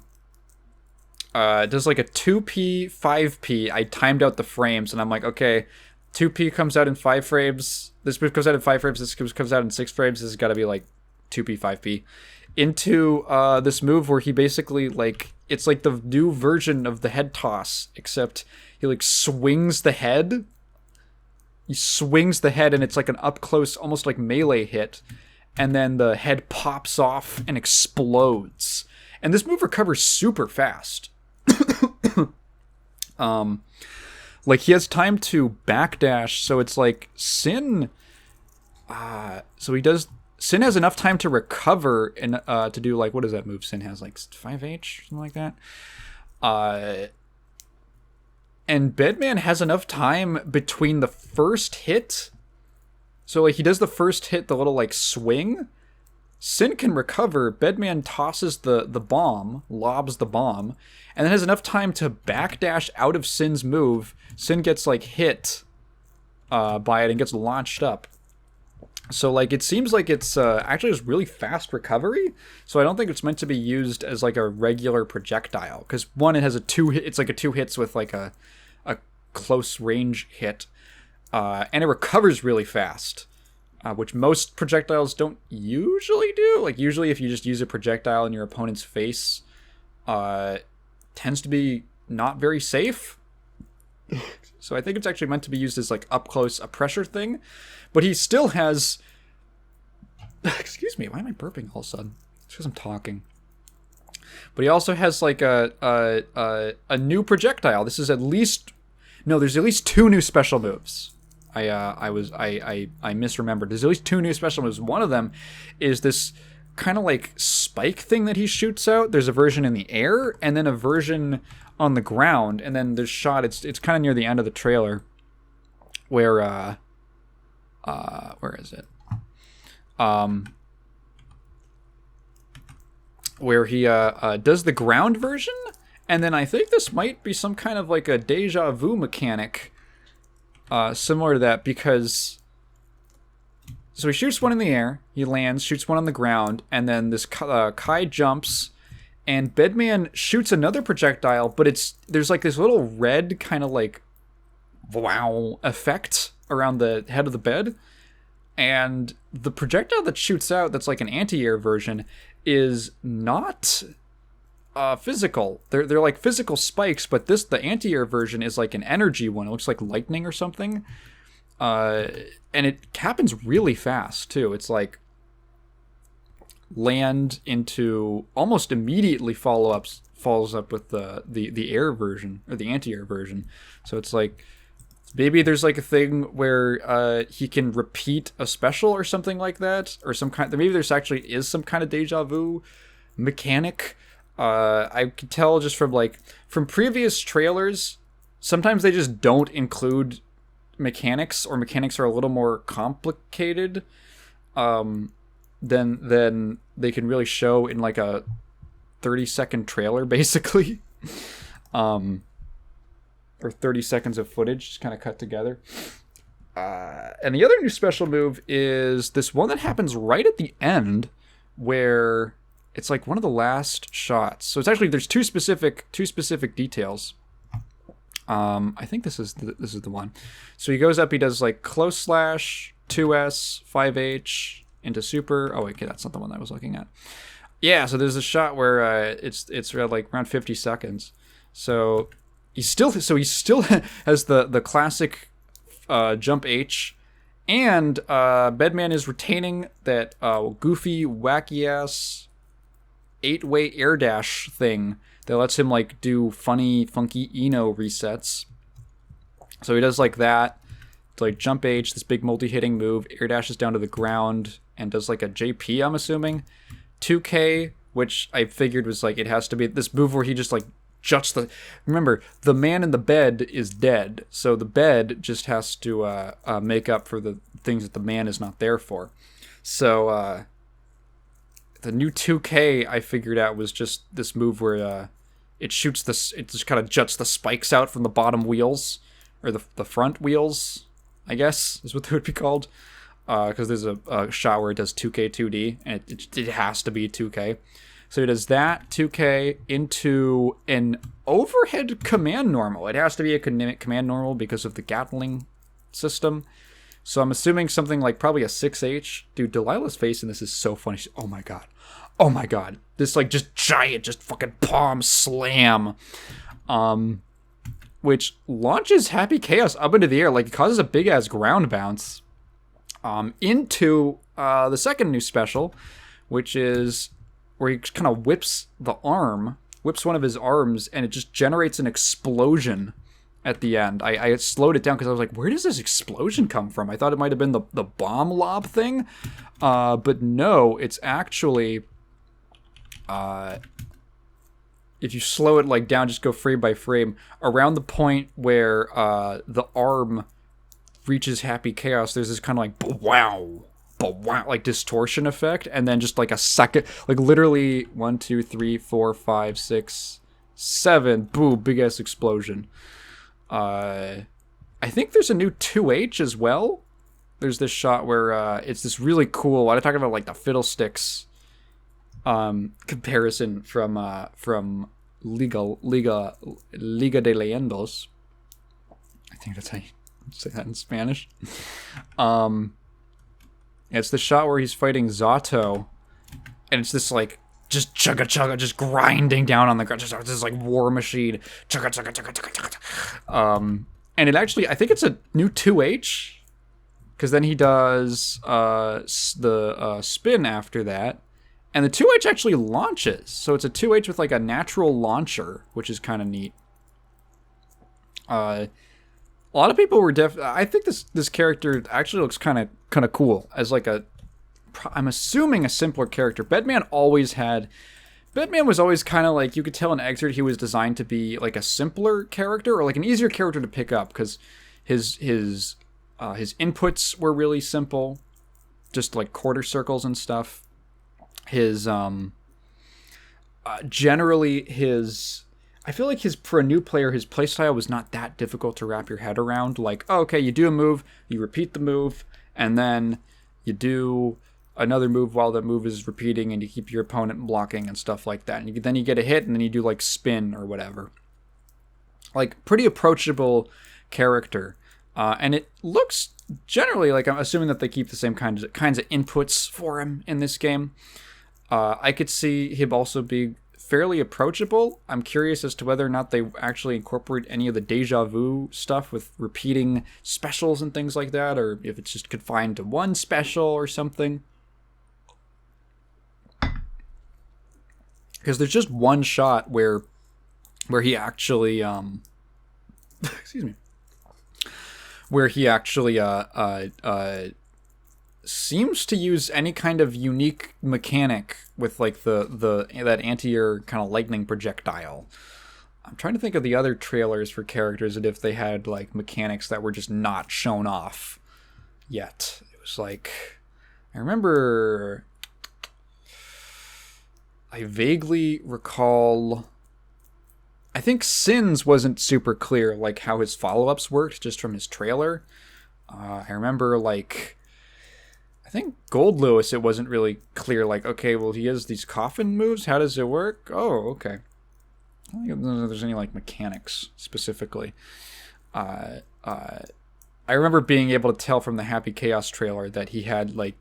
like a 2p 5p. I timed out the frames, and I'm like, okay, 2p comes out in 5 frames. This move comes out in 5 frames. This comes out in 6 frames. This has got to be like 2p 5p. Into this move where he basically like it's like the new version of the head toss, except he like swings the head. He swings the head, and it's like an up close, almost like melee hit, and then the head pops off and explodes. And this move recovers super fast. Like he has time to backdash, so it's like Sin. Sin has enough time to recover and to do like, what is that move Sin has, like 5H, something like that. And Bedman has enough time between the first hit. So like he does the first hit, the little like swing. Sin can recover. Bedman tosses the bomb, lobs the bomb, and then has enough time to backdash out of Sin's move. Sin gets like hit by it and gets launched up. So like it seems like it's actually just really fast recovery. So I don't think it's meant to be used as like a regular projectile, because one, it has it's like a 2 hits with like a close range hit, and it recovers really fast, which most projectiles don't usually do. Like usually if you just use a projectile in your opponent's face, tends to be not very safe. So I think it's actually meant to be used as like up close, a pressure thing. But he still has... Excuse me, why am I burping all of a sudden? It's because I'm talking. But he also has like a new projectile. This is there's at least 2 new special moves. I misremembered. There's at least 2 new special moves. One of them is this kind of like spike thing that he shoots out. There's a version in the air, and then a version on the ground, and then there's shot. It's kind of near the end of the trailer, where is it? Where he does the ground version, and then I think this might be some kind of like a deja vu mechanic, similar to that, because so he shoots one in the air, he lands, shoots one on the ground, and then this Kai jumps, and Bedman shoots another projectile, but there's like this little red kind of like wow effect around the head of the bed. And the projectile that shoots out, that's like an anti-air version, is not physical. They're like physical spikes, but the anti-air version is like an energy one. It looks like lightning or something. And it happens really fast too. It's like land into almost immediately follows up with the air version, or the anti-air version. So it's like maybe there's like a thing where he can repeat a special or something like that, or maybe there's actually is some kind of deja vu mechanic. I could tell just from previous trailers, sometimes they just don't include mechanics, or mechanics are a little more complicated than they can really show in like a 30-second trailer, basically. Or 30 seconds of footage just kind of cut together. And the other new special move is this one that happens right at the end, where it's like one of the last shots. So it's actually, there's two specific details. I think this is the one. So he goes up, he does like close slash, 2S, 5H into super. Oh, okay, that's not the one I was looking at. Yeah, so there's a shot where it's like around 50 seconds. So he still has the classic jump H, and Bedman is retaining that goofy, wacky ass 8-way air dash thing that lets him like do funny, funky Eno resets. So he does like that like jump H, this big multi-hitting move, air dashes down to the ground, and does like a JP, I'm assuming. 2K, which I figured was like, it has to be this move where he just like juts the... Remember, the man in the bed is dead, so the bed just has to make up for the things that the man is not there for. So, the new 2K I figured out was just this move where it shoots this, it just kind of juts the spikes out from the bottom wheels, or the front wheels, I guess is what they would be called, because there's a shot where it does 2K 2D, and it has to be 2K. So it does that 2K into an overhead command normal. It has to be a command normal because of the Gatling system. So I'm assuming something like probably a 6H. Dude, Delilah's face in this is so funny. Oh my god. Oh my god. This like just giant, just fucking palm slam. Which launches Happy Chaos up into the air. Like it causes a big ass ground bounce. Into the second new special, which is where he kind of whips one of his arms, and it just generates an explosion at the end. I slowed it down because I was like, where does this explosion come from? I thought it might have been the bomb lob thing. But no, it's actually... if you slow it like down, just go frame by frame, around the point where the arm reaches Happy Chaos, there's this kind of like, wow, like distortion effect, and then just like a second, like literally 1, 2, 3, 4, 5, 6, 7, boom, big ass explosion. I think there's a new 2H as well. There's this shot where it's this really cool, I'm talking about like the Fiddlesticks comparison from Liga de Leyendos. I think that's how you say that in Spanish. It's the shot where he's fighting Zato, and it's this like just chugga just grinding down on the ground, just this like war machine, chugga. And it actually, I think it's a new 2H, because then he does the spin after that, and the 2H actually launches, so it's a 2H with like a natural launcher, which is kind of neat. A lot of people were I think this character actually looks kind of cool as like I'm assuming a simpler character. Bedman was always kind of like, you could tell in Exert he was designed to be like a simpler character, or like an easier character to pick up, because his inputs were really simple, just like quarter circles and stuff. His generally his, I feel like for a new player, his playstyle was not that difficult to wrap your head around. Like, oh, okay, you do a move, you repeat the move, and then you do another move while the move is repeating, and you keep your opponent blocking and stuff like that. And then you get a hit, and then you do like spin or whatever. Like, pretty approachable character. And it looks generally like, I'm assuming that they keep the same kinds of inputs for him in this game. I could see him also being fairly approachable. I'm curious as to whether or not they actually incorporate any of the deja vu stuff with repeating specials and things like that, or if it's just confined to one special or something. Because there's just one shot where he actually excuse me, where he actually seems to use any kind of unique mechanic with like that anti-air kind of lightning projectile. I'm trying to think of the other trailers for characters and if they had like mechanics that were just not shown off yet. It was like, I remember, I vaguely recall, I think Sins wasn't super clear like how his follow-ups worked just from his trailer. I remember like, I think Gold Lewis, it wasn't really clear, like, okay, well, he has these coffin moves, how does it work? Oh, okay. I don't think there's any, like, mechanics, specifically. I remember being able to tell from the Happy Chaos trailer that he had, like,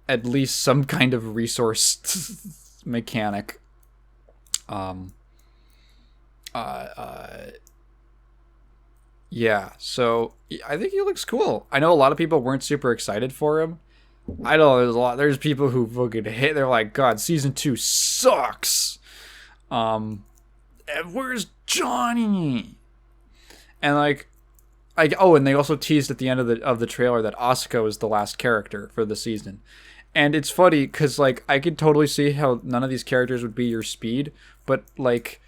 at least some kind of resource mechanic. Yeah, so I think he looks cool. I know a lot of people weren't super excited for him. I know there's people who fucking hate, they're like, God, season 2 sucks. And where's Johnny? And like, And they also teased at the end of the trailer that Asuka is the last character for the season. And it's funny because, like, I could totally see how none of these characters would be your speed, but, like,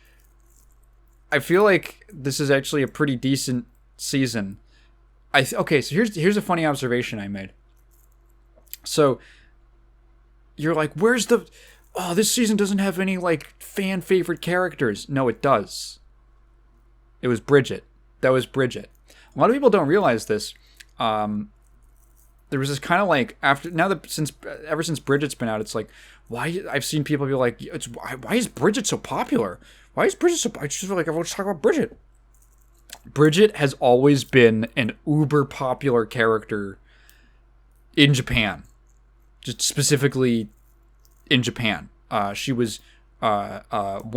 I feel like this is actually a pretty decent season. Okay, so here's a funny observation I made. So, you're like, this season doesn't have any, like, fan favorite characters. No, it does. It was Bridget. That was Bridget. A lot of people don't realize this. There was this kind of like ever since Bridget's been out, it's like, why? I've seen people be like, why is Bridget so popular? Why is Bridget so? I just feel like everyone's talking about Bridget. Bridget has always been an uber popular character in Japan, just specifically in Japan. She was one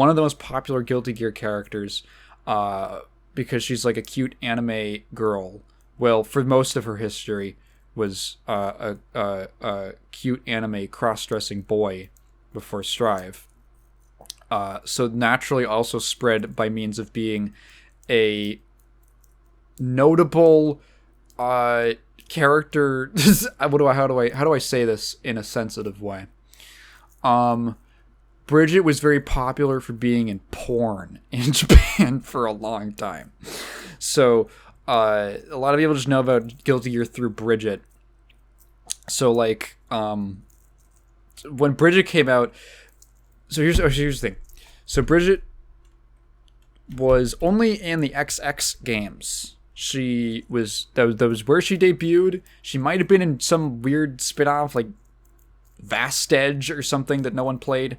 of the most popular Guilty Gear characters because she's like a cute anime girl. Well, for most of her history, was a cute anime cross-dressing boy before Strive. So naturally also spread by means of being a notable character. How do I say this in a sensitive way? Bridget was very popular for being in porn in Japan for a long time. So a lot of people just know about Guilty Gear through Bridget. So, like, when Bridget came out... So here's the thing. So Bridget was only in the XX games. That was where she debuted. She might have been in some weird spin-off, like Vast Edge or something that no one played.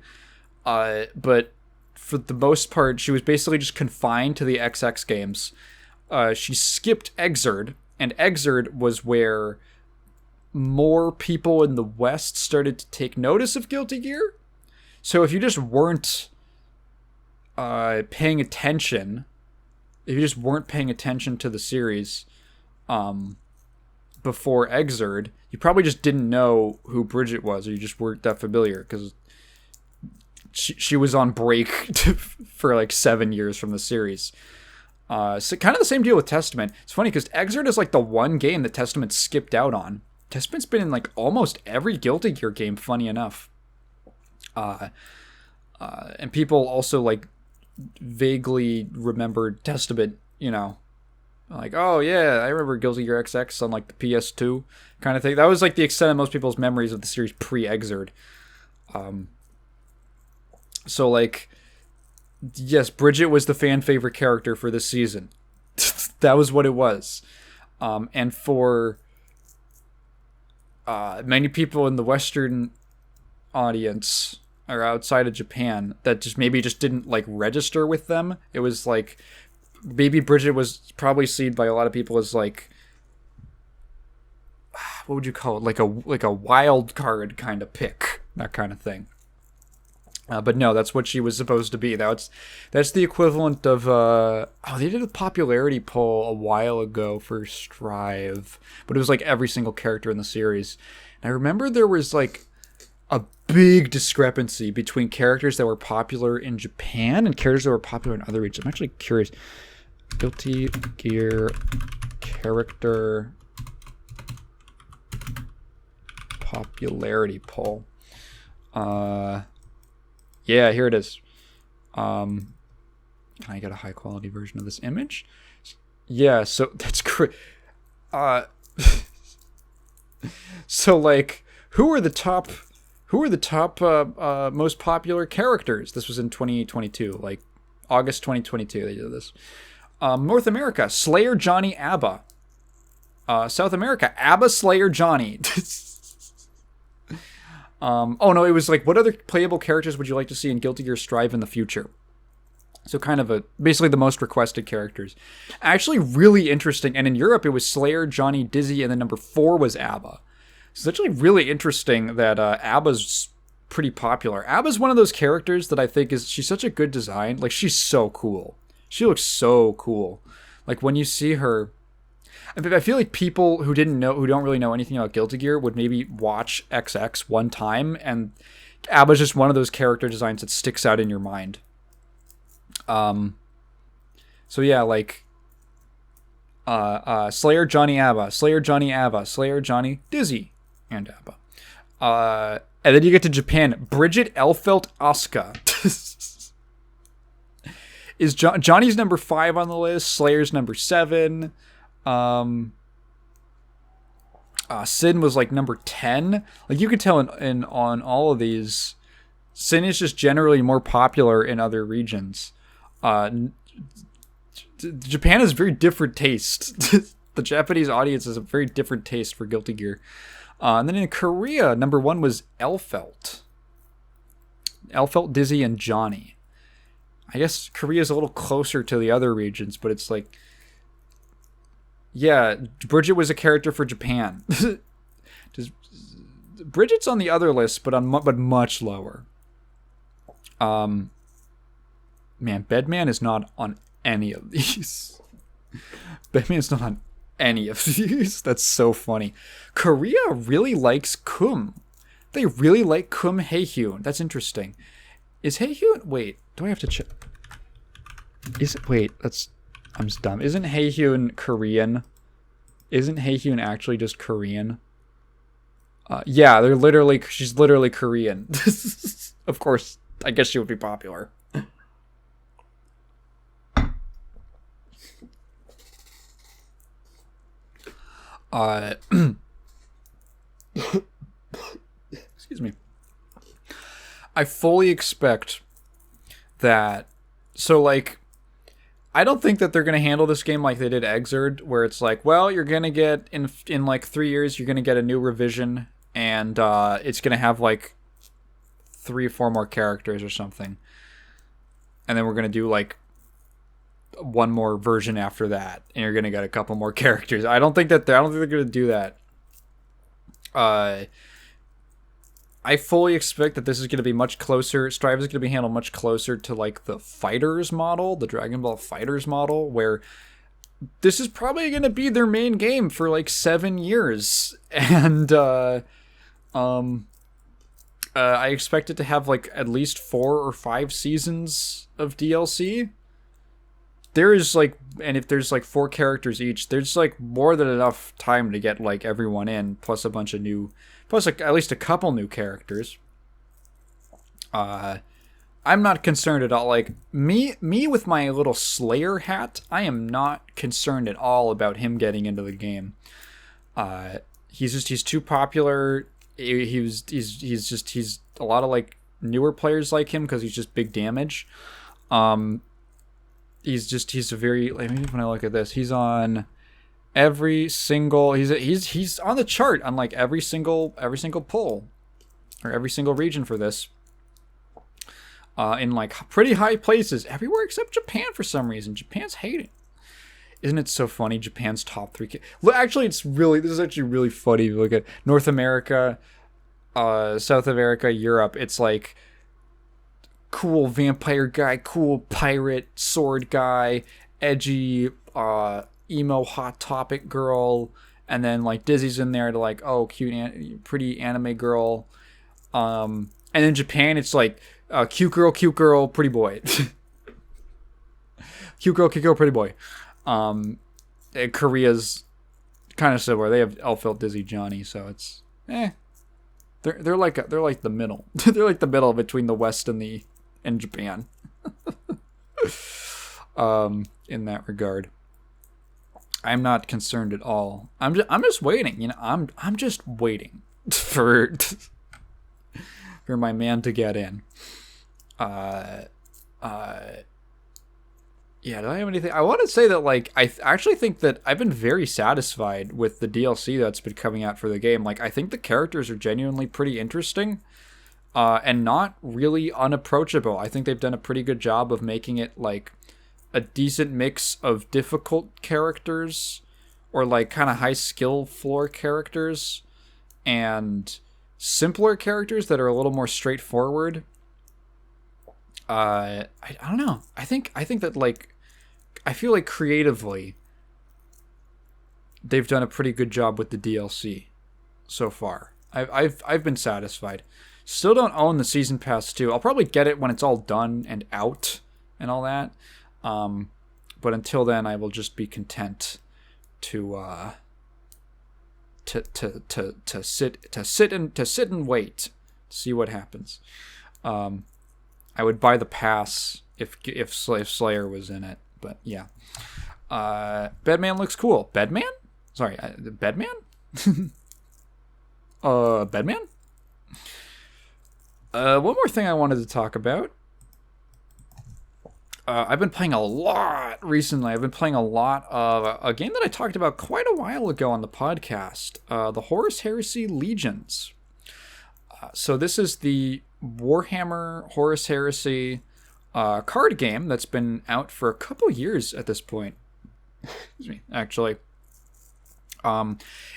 But for the most part, she was basically just confined to the XX games. She skipped Exerd, and Exerd was where more people in the West started to take notice of Guilty Gear. So if you just weren't paying attention, to the series before Exerd, you probably just didn't know who Bridget was, or you just weren't that familiar, because she was on break for like 7 years from the series. So kind of the same deal with Testament. It's funny because Exerd is like the one game that Testament skipped out on. Testament's been in like almost every Guilty Gear game, funny enough. And people also like vaguely remembered Testament, like, oh yeah, I remember Guilty Gear XX on like the PS2 kind of thing. That was like the extent of most people's memories of the series pre-Exerd. So like, yes, Bridget was the fan favorite character for this season. That was what it was. And for many people in the Western audience or outside of Japan that just didn't like register with them. It was like Baby Bridget was probably seen by a lot of people as like, what would you call it? Like a wild card kind of pick, that kind of thing. But no, that's what she was supposed to be. That's the equivalent of they did a popularity poll a while ago for Strive, but it was like every single character in the series. And I remember there was like a big discrepancy between characters that were popular in Japan and characters that were popular in other regions. I'm actually curious. Guilty Gear character popularity poll. Yeah, here it is. Can I get a high quality version of this image? Yeah, so that's great. So like, who are the top most popular characters? This was in 2022, like August 2022. They did this. North America, Slayer Johnny ABBA. South America, ABBA Slayer Johnny. Oh no, it was like, what other playable characters would you like to see in Guilty Gear Strive in the future? So kind of basically the most requested characters. Actually really interesting. And in Europe, it was Slayer, Johnny, Dizzy, and then number 4 was ABBA. So it's actually really interesting that ABBA's pretty popular. ABBA's one of those characters that I think she's such a good design. Like, she's so cool. She looks so cool. Like, when you see her, I feel like people who don't really know anything about Guilty Gear would maybe watch XX one time, and ABBA's just one of those character designs that sticks out in your mind. So yeah, like, Slayer Johnny Abba, Slayer Johnny Abba, Slayer Johnny Dizzy, and Abba. And then you get to Japan. Bridget Elfelt Asuka. Is Johnny's number 5 on the list? Slayer's number 7. Sin was like number 10. Like you could tell in on all of these, Sin is just generally more popular in other regions. Japan has very different taste. The Japanese audience has a very different taste for Guilty Gear. And then in Korea, number 1 was Elfelt, Dizzy, and Johnny. I guess Korea's a little closer to the other regions, but it's like, yeah, Bridget was a character for Japan. Bridget's on the other list, but much lower. Man, Bedman is not on any of these. Bedman's not on any of these. That's so funny. Korea really likes Kum. They really like Kum Haehyun. That's interesting. Is Haehyun... Wait, do I have to check? Is it... Wait, that's... I'm just dumb. Isn't Haehyun Korean? Isn't Haehyun actually just Korean? Yeah, they're literally... She's literally Korean. Of course, I guess she would be popular. Excuse me. I fully expect that. So, like, I don't think that they're going to handle this game like they did Exerd, where it's like, well, you're going to get, in like 3 years, you're going to get a new revision, and it's going to have, like, 3 or 4 more characters or something. And then we're going to do, like, one more version after that, and you're gonna get a couple more characters. I don't think they're gonna do that. I fully expect that this is gonna be much closer. Strive is gonna be handled much closer to like the Fighters model, the Dragon Ball Fighters model, where this is probably gonna be their main game for like 7 years, and I expect it to have like at least 4 or 5 seasons of DLC. There is like, and if there's like 4 characters each, there's like more than enough time to get like everyone in, plus a bunch of new, plus like at least a couple new characters. I'm not concerned at all. Like me with my little Slayer hat, I am not concerned at all about him getting into the game. He's too popular. He's a lot of like newer players like him because he's just big damage. He's a very, like, when I look at this, he's on every single, he's on the chart on like every single pull or every single region for this, in like pretty high places everywhere except Japan for some reason. Japan's hating. Isn't it so funny? Japan's top 3. Actually, this is actually really funny. If you look at North America, South America, Europe, it's like cool vampire guy, cool pirate sword guy, edgy emo hot topic girl, and then like Dizzy's in there to like, oh, cute pretty anime girl, and then Japan, it's like cute girl, pretty boy. cute girl, pretty boy. Korea's kind of similar. They have Elfelt, Dizzy, Johnny, so it's they're like the middle. They're like the middle between the West and Japan. In that regard, I'm not concerned at all. I'm just waiting. You know, I'm just waiting for my man to get in. Yeah, do I have anything? I want to say that, like, I actually think that I've been very satisfied with the DLC that's been coming out for the game. Like, I think the characters are genuinely pretty interesting, and not really unapproachable. I think they've done a pretty good job of making it, like, a decent mix of difficult characters, or, like, kind of high skill floor characters, and simpler characters that are a little more straightforward. I don't know. I think that, like, I feel like creatively they've done a pretty good job with the DLC so far. I've been satisfied. Still don't own the season pass too. I'll probably get it when it's all done and out and all that. But until then, I will just be content to sit and wait, see what happens. I would buy the pass if Slayer was in it, but yeah. Bedman looks cool. Bedman? Sorry, Bedman? Bedman? One more thing I wanted to talk about. I've been playing a lot recently. I've been playing a lot of a game that I talked about quite a while ago on the podcast, the Horus Heresy Legions. So this is the Warhammer Horus Heresy card game that's been out for a couple years at this point. Excuse me, actually.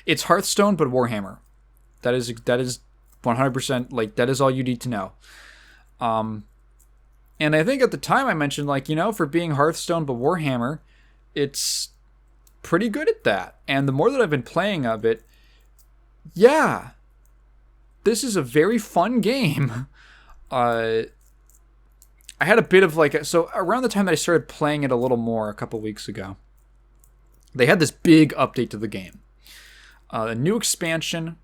It's Hearthstone, but Warhammer. That is 100%, like, that is all you need to know. And I think at the time I mentioned, like, you know, for being Hearthstone but Warhammer, it's pretty good at that. And the more that I've been playing of it, yeah, this is a very fun game. I had a bit of so around the time that I started playing it a little more a couple weeks ago, they had this big update to the game. A new expansion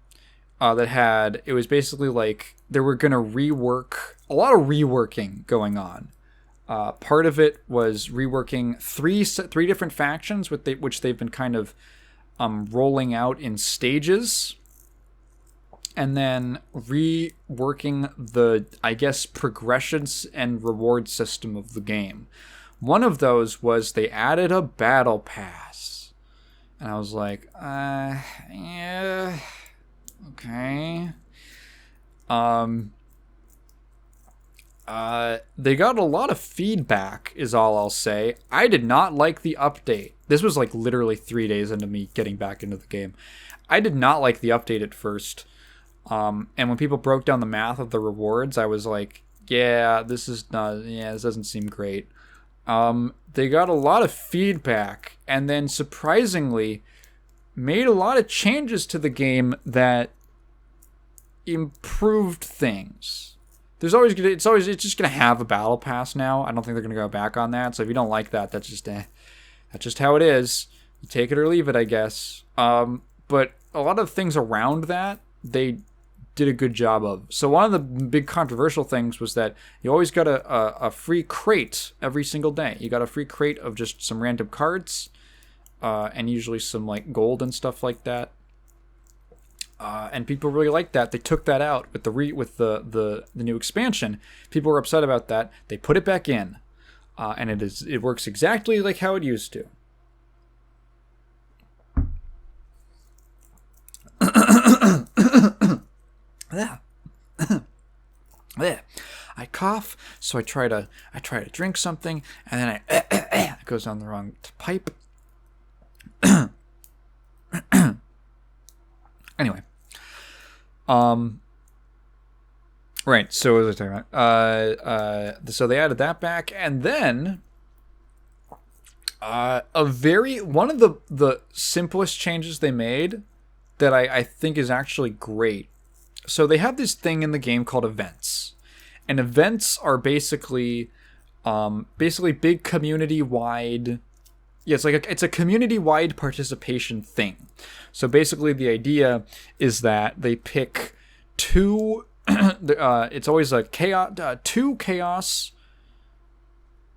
it was basically like they were going to rework, a lot of reworking going on. Part of it was reworking three different factions which they've been kind of rolling out in stages, and then reworking the, I guess, progressions and reward system of the game. One of those was they added a battle pass, and I was like, yeah, okay. They got a lot of feedback, is all I'll say. I did not like the update. This was like literally 3 days into me getting back into the game. I did not like the update at first. And when people broke down the math of the rewards, I was like, this doesn't seem great. They got a lot of feedback, and then surprisingly made a lot of changes to the game that improved things. It's just gonna have a battle pass now. I don't think they're gonna go back on that. So if you don't like that, that's just how it is. You take it or leave it, I guess. But a lot of things around that they did a good job of. So one of the big controversial things was that you always got a free crate every single day. You got a free crate of just some random cards, and usually some like gold and stuff like that. And people really liked that. They took that out with the new expansion. People were upset about that. They put it back in, and it works exactly like how it used to. Yeah. I cough, so I try to drink something, and then it goes down the wrong pipe. Anyway. Right, so what was I talking about? So they added that back, and then one of the simplest changes they made that I think is actually great. So they have this thing in the game called events. And events are basically big community-wide. Yeah, it's a community-wide participation thing. So basically, the idea is that they pick two. It's always two chaos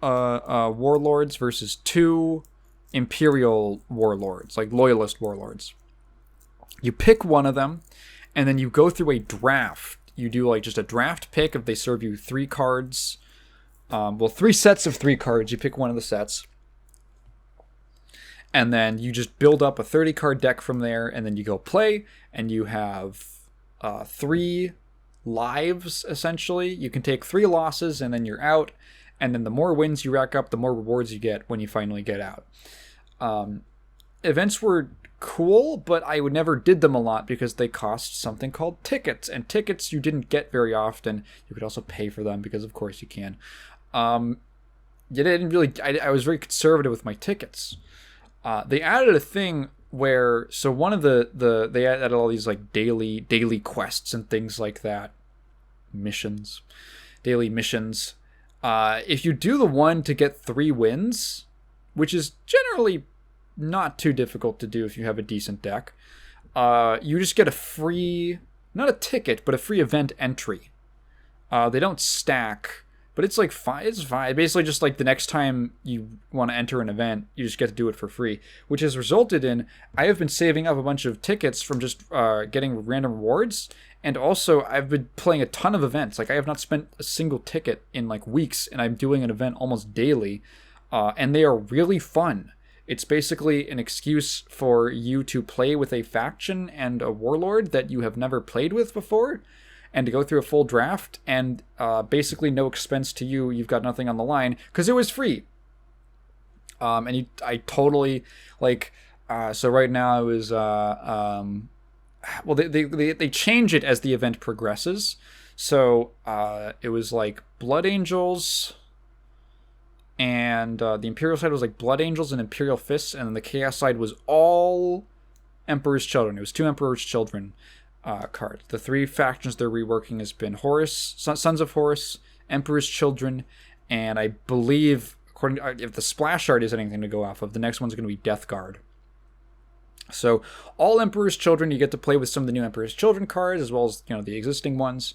warlords versus two imperial warlords, like loyalist warlords. You pick one of them, and then you go through a draft. You do like just a draft pick if they serve you 3 cards. 3 sets of 3 cards. You pick one of the sets. And then you just build up a 30-card deck from there, and then you go play, and you have 3 lives, essentially. You can take 3 losses, and then you're out. And then the more wins you rack up, the more rewards you get when you finally get out. Events were cool, but I never did them a lot because they cost something called tickets. And tickets you didn't get very often. You could also pay for them because, of course, you can. I was very conservative with my tickets. They added a thing where, so one of they added all these like daily quests and things like that. Daily missions. If you do the one to get 3 wins, which is generally not too difficult to do if you have a decent deck. You just get a free, not a ticket, but a free event entry. They don't stack, but it's like fine. It's fine. Basically, just like the next time you want to enter an event, you just get to do it for free, which has resulted in I have been saving up a bunch of tickets from just getting random rewards, and also I've been playing a ton of events. Like I have not spent a single ticket in like weeks, and I'm doing an event almost daily, and they are really fun. It's basically an excuse for you to play with a faction and a warlord that you have never played with before, and to go through a full draft, and basically no expense to you. You've got nothing on the line because it was free. I totally like. So right now it was well, they change it as the event progresses. So it was like Blood Angels, and the Imperial side was like Blood Angels and Imperial Fists, and then the Chaos side was all Emperor's Children. It was 2 Emperor's Children card. The 3 factions they're reworking has been Horus, Sons of Horus, Emperor's Children, and I believe, according to, if the splash art is anything to go off of, the next one's going to be Death Guard. So all Emperor's Children, you get to play with some of the new Emperor's Children cards as well as the existing ones.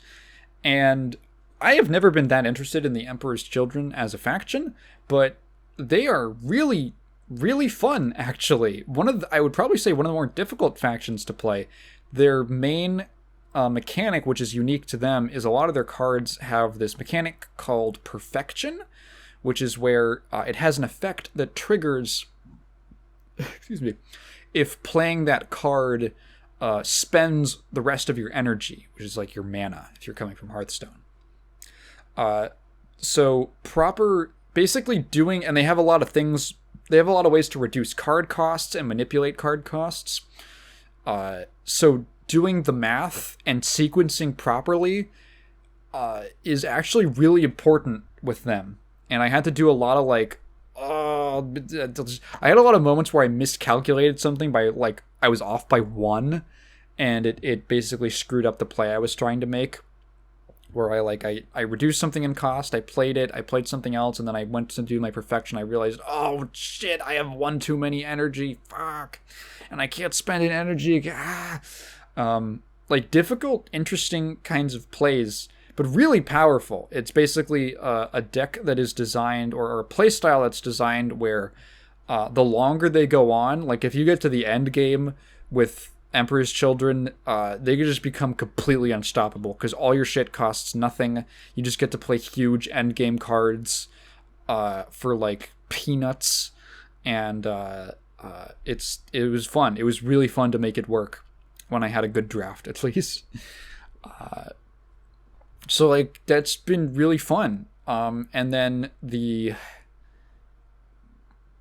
And I have never been that interested in the Emperor's Children as a faction, but they are really, really fun. Actually, I would probably say one of the more difficult factions to play. Their main mechanic, which is unique to them, is a lot of their cards have this mechanic called Perfection, which is where it has an effect that triggers, excuse me, if playing that card spends the rest of your energy, which is like your mana, if you're coming from Hearthstone. So basically doing, and they have a lot of things, they have a lot of ways to reduce card costs and manipulate card costs. So doing the math and sequencing properly is actually really important with them. And I had to do a lot of I had a lot of moments where I miscalculated something by I was off by 1, and it basically screwed up the play I was trying to make. Where I reduced something in cost, I played something else, and then I went to do my Perfection. I realized, oh shit, I have 1 too many energy, fuck, and I can't spend an energy. Difficult, interesting kinds of plays, but really powerful. It's basically a deck that is designed, or a play style that's designed where the longer they go on, like if you get to the end game with Emperor's Children, they could just become completely unstoppable because all your shit costs nothing. You just get to play huge end game cards for like peanuts, and it was fun. It was really fun to make it work when I had a good draft, at least. So that's been really fun. And then the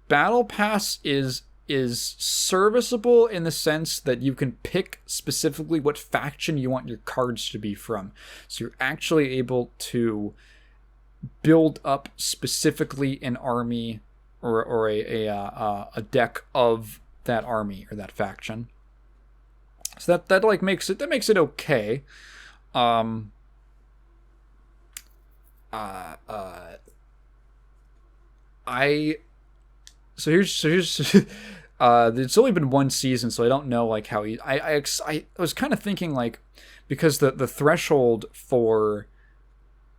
Battle Pass is serviceable in the sense that you can pick specifically what faction you want your cards to be from. So you're actually able to build up specifically an army or a deck of that army or that faction. So that makes it okay. So here's it's only been 1 season, so I don't know how I was kind of thinking because the threshold for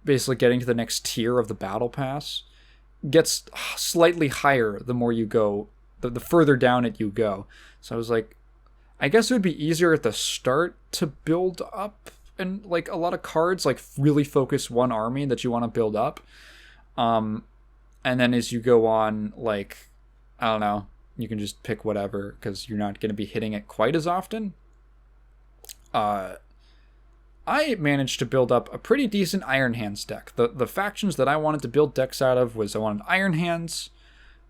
basically getting to the next tier of the Battle Pass gets slightly higher the more you go, the further down it you go. So I was like, I guess it would be easier at the start to build up and a lot of cards, really focus one army that you want to build up, and then as you go on, I don't know, you can just pick whatever because you're not going to be hitting it quite as often. I managed to build up a pretty decent Iron Hands deck. The factions that I wanted to build decks out of was I wanted Iron Hands,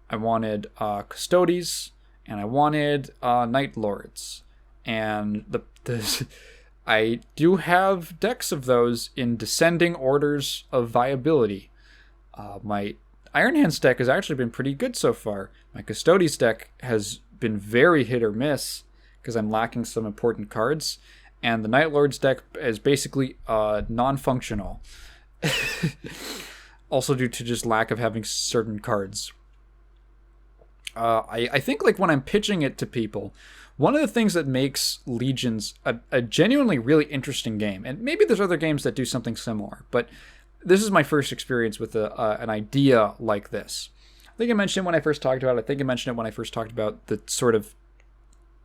I wanted Custodes, and I wanted Night Lords. And I do have decks of those in descending orders of viability. My Iron Hands deck has actually been pretty good so far. My Custodes deck has been very hit or miss because I'm lacking some important cards. And the Night Lords deck is basically non-functional. Also due to just lack of having certain cards. I think like when I'm pitching it to people, one of the things that makes Legions a genuinely really interesting game, and maybe there's other games that do something similar, but this is my first experience with an idea like this. I think I mentioned it when I first talked about it. I think I mentioned it when I first talked about the sort of,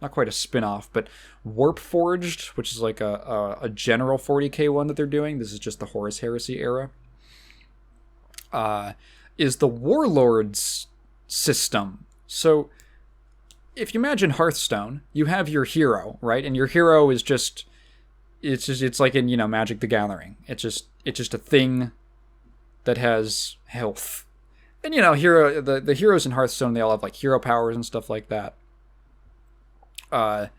not quite a spin-off, but Warp Forged, which is like a general 40k one that they're doing. This is just the Horus Heresy era. Is the Warlords system. So if you imagine Hearthstone, you have your hero, right? And your hero is just it's like in, Magic the Gathering. It's just a thing that has health. And the heroes in Hearthstone, they all have like hero powers and stuff like that. But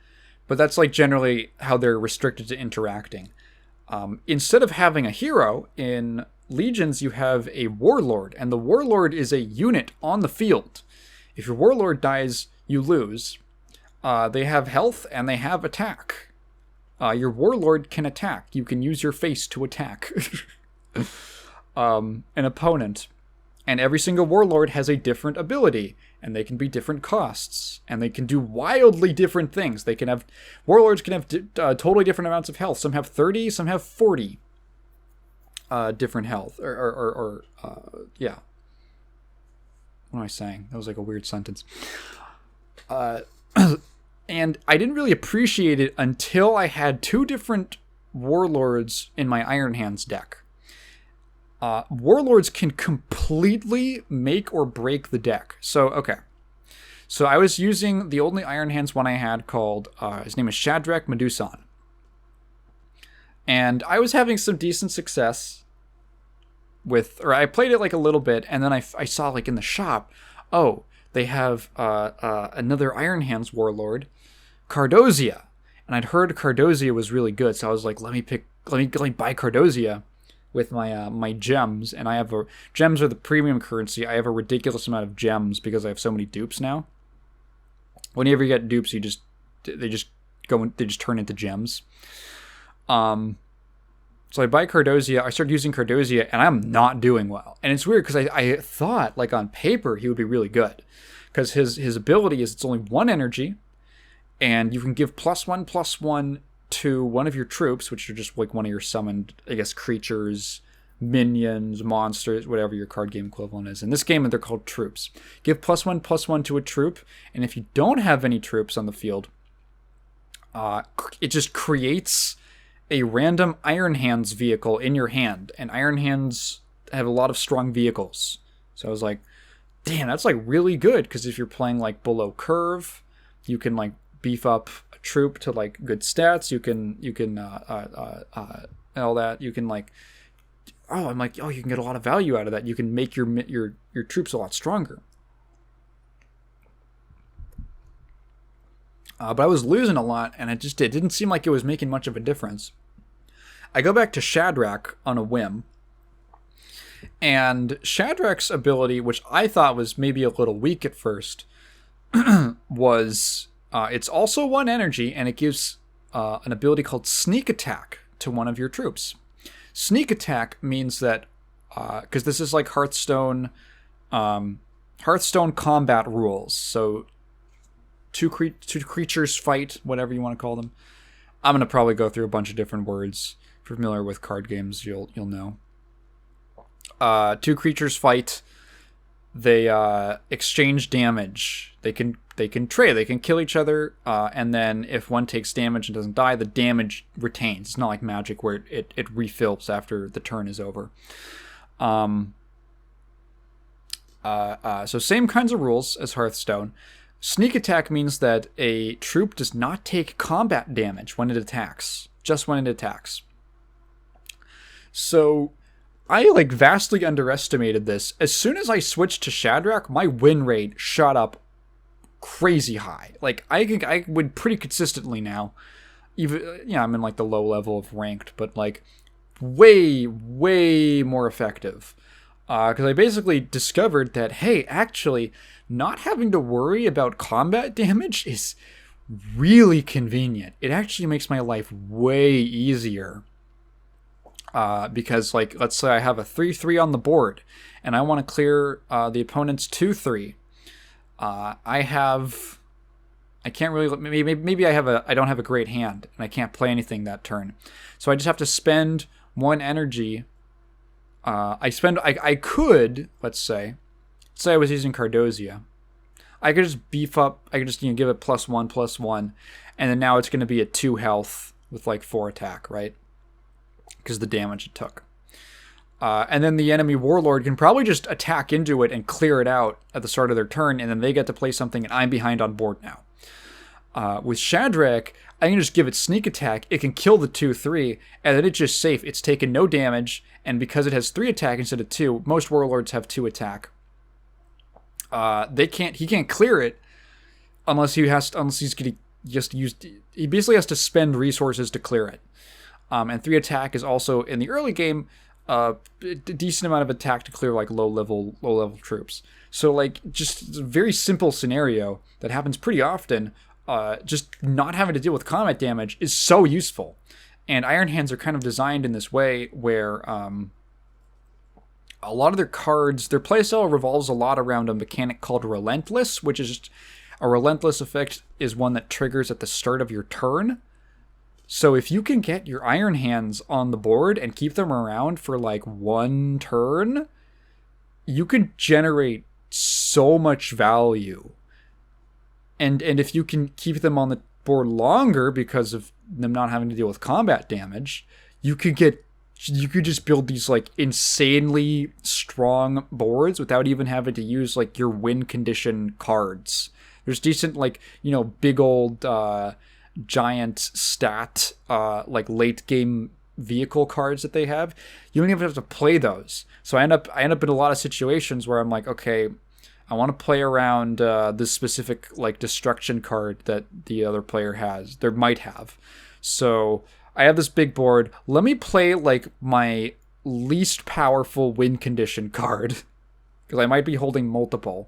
that's like generally how they're restricted to interacting. Instead of having a hero in Legions, you have a warlord, and the warlord is a unit on the field. If your warlord dies, you lose. They have health and they have attack. Your warlord can attack. You can use your face to attack an opponent. And every single warlord has a different ability, and they can be different costs, and they can do wildly different things. Warlords can have totally different amounts of health. Some have 30, some have 40 different health, yeah. What am I saying? That was like a weird sentence. And I didn't really appreciate it until I had 2 different warlords in my Iron Hands deck. Warlords can completely make or break the deck. So I was using the only Iron Hands one I had called, his name is Shadrach Medusan. And I was having some decent success I played it like a little bit, and then I saw like in the shop, they have another Iron Hands warlord, Cardosia. And I'd heard Cardosia was really good, so I was like, let me buy Cardosia with my gems, and gems are the premium currency. I have a ridiculous amount of gems because I have so many dupes now. Whenever you get dupes, they just turn into gems. So I buy Cardosia. I started using Cardosia, and I'm not doing well. And it's weird because I thought, like on paper, he would be really good, because his ability is it's only 1 energy, and you can give +1/+1 to one of your troops, which are just like one of your summoned, I guess, creatures, minions, monsters, whatever your card game equivalent is. In this game, they're called troops. Give +1/+1 to a troop, and if you don't have any troops on the field, it just creates a random Iron Hands vehicle in your hand, and Iron Hands have a lot of strong vehicles. So I was like, damn, that's like really good, because if you're playing like below curve, you can like beef up a troop to like good stats. You can all that. You can like, you can get a lot of value out of that. You can make your troops a lot stronger. But I was losing a lot, and it didn't seem like it was making much of a difference. I go back to Shadrach on a whim, and Shadrach's ability, which I thought was maybe a little weak at first, was it's also 1 energy, and it gives an ability called Sneak Attack to one of your troops. Sneak Attack means that, because this is like Hearthstone combat rules, so two creatures fight, whatever you want to call them. I'm going to probably go through a bunch of different words. If you're familiar with card games, you'll know. 2 creatures fight. They exchange damage. They can trade. They can kill each other, and then if one takes damage and doesn't die, the damage retains. It's not like Magic where it refills after the turn is over. So same kinds of rules as Hearthstone. Sneak Attack means that a troop does not take combat damage when it attacks, just when it attacks. So I like vastly underestimated this. As soon as I switched to Shadrach, my win rate shot up crazy high. Like I would pretty consistently now. Even I'm in like the low level of ranked, but like way more effective. Because I basically discovered that, hey, actually, not having to worry about combat damage is really convenient. It actually makes my life way easier. Because, like, let's say I have a 3/3 on the board, and I want to clear the opponent's 2/3. I can't really, maybe I don't have a great hand and I can't play anything that turn. So I just have to spend 1 energy. I could, let's say I was using Cardosia. I could just beef up, I could just, give it +1/+1, and then now it's going to be at 2 health with like 4 attack, right? Because the damage it took. And then the enemy warlord can probably just attack into it and clear it out at the start of their turn, and then they get to play something, and I'm behind on board now. With Shadrach, I can just give it sneak attack. It can kill the 2/3, and then it's just safe. It's taken no damage, and because it has 3 attack instead of 2, most warlords have 2 attack. He can't clear it unless he basically has to spend resources to clear it. And 3 attack is also in the early game a decent amount of attack to clear like low level troops. So like just a very simple scenario that happens pretty often. Just not having to deal with combat damage is so useful. And Iron Hands are kind of designed in this way where a lot of their cards, their playstyle revolves a lot around a mechanic called Relentless, which is just a Relentless effect is one that triggers at the start of your turn. So if you can get your Iron Hands on the board and keep them around for like 1 turn, you can generate so much value. And if you can keep them on the board longer because of them not having to deal with combat damage, you could just build these like insanely strong boards without even having to use like your win condition cards. There's decent like, big old giant stat like late game vehicle cards that they have. You don't even have to play those. So I end up in a lot of situations where I'm like, okay, I want to play around this specific like destruction card that the other player has. There might have. So I have this big board. Let me play like my least powerful win condition card because I might be holding multiple.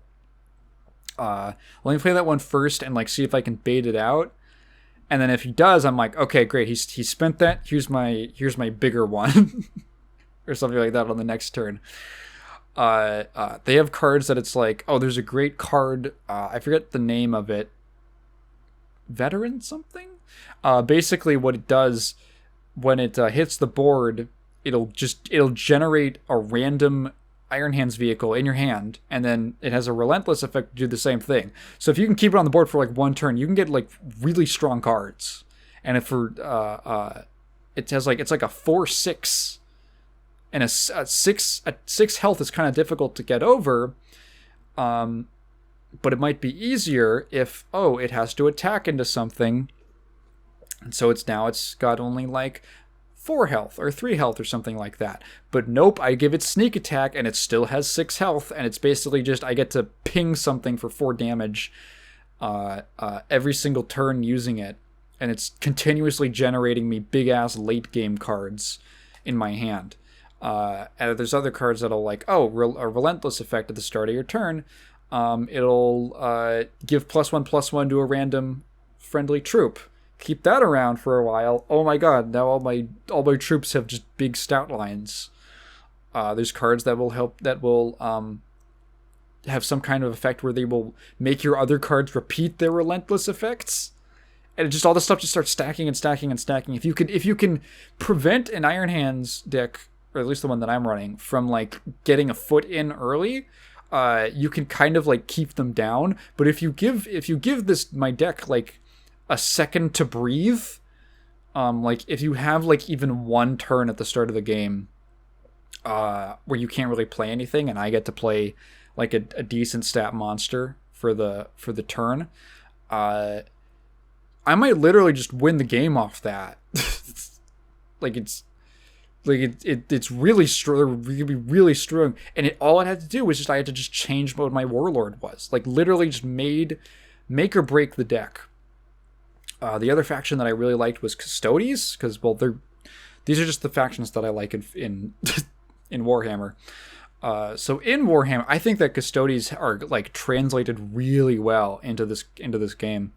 Let me play that one first and like see if I can bait it out. And then if he does, I'm like, okay, great. He spent that. Here's my bigger one, or something like that on the next turn. They have cards that it's like, oh, there's a great card. I forget the name of it. Veteran something. Basically, what it does when it hits the board, it'll generate a random Iron Hands vehicle in your hand, and then it has a Relentless effect to do the same thing. So if you can keep it on the board for like 1 turn, you can get like really strong cards. And if it has like, it's like a 4/6, and a 6 health is kind of difficult to get over. But it might be easier if it has to attack into something, and so it's got only like 4 health or 3 health or something like that. But nope, I give it sneak attack and it still has 6 health, and it's basically just I get to ping something for 4 damage every single turn using it, and it's continuously generating me big ass late game cards in my hand. And there's other cards that'll like a Relentless effect at the start of your turn. It'll give +1/+1 to a random friendly troop. Keep that around for a while. Oh my god, now all my troops have just big stout lines. There's cards that will have some kind of effect where they will make your other cards repeat their Relentless effects. And just all this stuff just starts stacking and stacking and stacking. If you can prevent an Iron Hands deck, or at least the one that I'm running, from like getting a foot in early, you can kind of like keep them down. But if you give my deck like a second to breathe, like if you have like even 1 turn at the start of the game where you can't really play anything, and I get to play like a decent stat monster for the turn, I might literally just win the game off that. It's really strong, really strong, and all it had to do was just I had to just change what my warlord was. Like literally just make or break the deck. The other faction that I really liked was Custodes, because these are just the factions that I like in Warhammer. So in Warhammer, I think that Custodes are like translated really well into this game.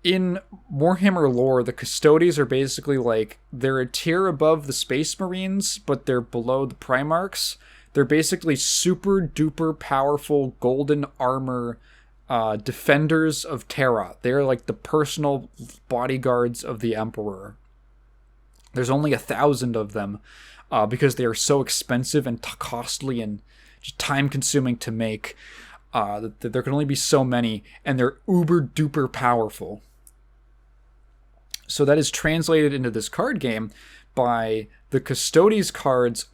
In Warhammer lore, the Custodes are basically like, they're a tier above the Space Marines, but they're below the Primarchs. They're basically super duper powerful golden armor defenders of Terra. They're like the personal bodyguards of the Emperor. There's only 1,000 of them because they are so expensive and costly and just time-consuming to make. That there can only be so many, and they're uber duper powerful. So that is translated into this card game by the Custodes cards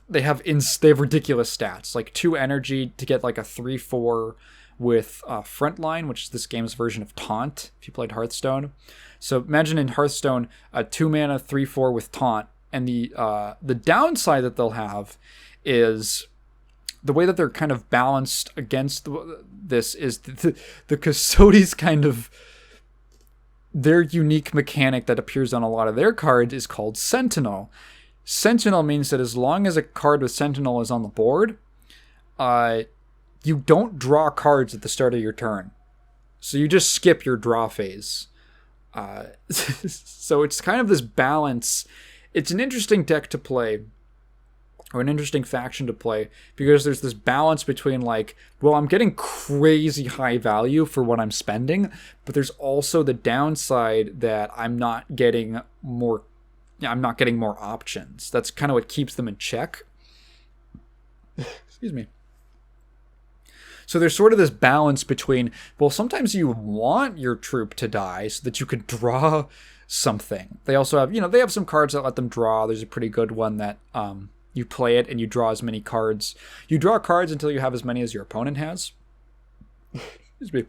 they have ridiculous stats, like 2 energy to get like a 3/4 with Frontline, which is this game's version of Taunt, if you played Hearthstone. So imagine in Hearthstone, a 2 mana 3/4 with Taunt, and the downside that they'll have is the way that they're kind of balanced against this is the Custodes kind of, their unique mechanic that appears on a lot of their cards is called Sentinel. Sentinel means that as long as a card with Sentinel is on the board, you don't draw cards at the start of your turn. So you just skip your draw phase. So it's kind of this balance. It's an interesting deck to play, or an interesting faction to play, because there's this balance between like, well, I'm getting crazy high value for what I'm spending, but there's also the downside that I'm not getting more options. That's kind of what keeps them in check. Excuse me. So there's sort of this balance between, well, sometimes you want your troop to die so that you could draw something. They also have, they have some cards that let them draw. There's a pretty good one that you play it and you draw as many cards. You draw cards until you have as many as your opponent has. Excuse me.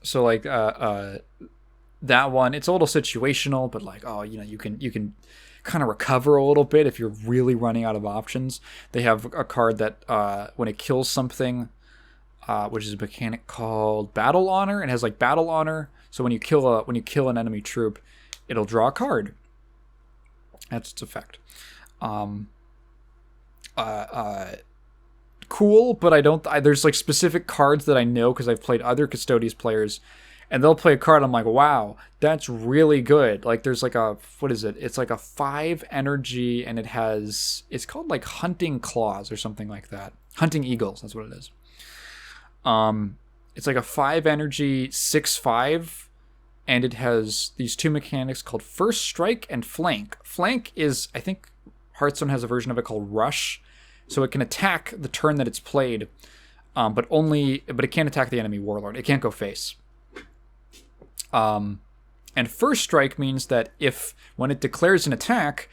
So like that one, it's a little situational, but like, you can kind of recover a little bit if you're really running out of options. They have a card that when it kills something, which is a mechanic called Battle Honor, and it has like Battle Honor. So when you kill an enemy troop, it'll draw a card. That's its effect. Cool, but there's like specific cards that I know because I've played other Custodes players, and they'll play a card. I'm like, wow, that's really good. Like there's like what is it? It's like a 5 energy, and it's called like Hunting Claws or something like that. Hunting Eagles, that's what it is. It's like a 5 energy 6/5. And it has these 2 mechanics called First Strike and Flank. Flank is, I think Hearthstone has a version of it called Rush. So it can attack the turn that it's played, but it can't attack the enemy warlord. It can't go face. And First Strike means that when it declares an attack,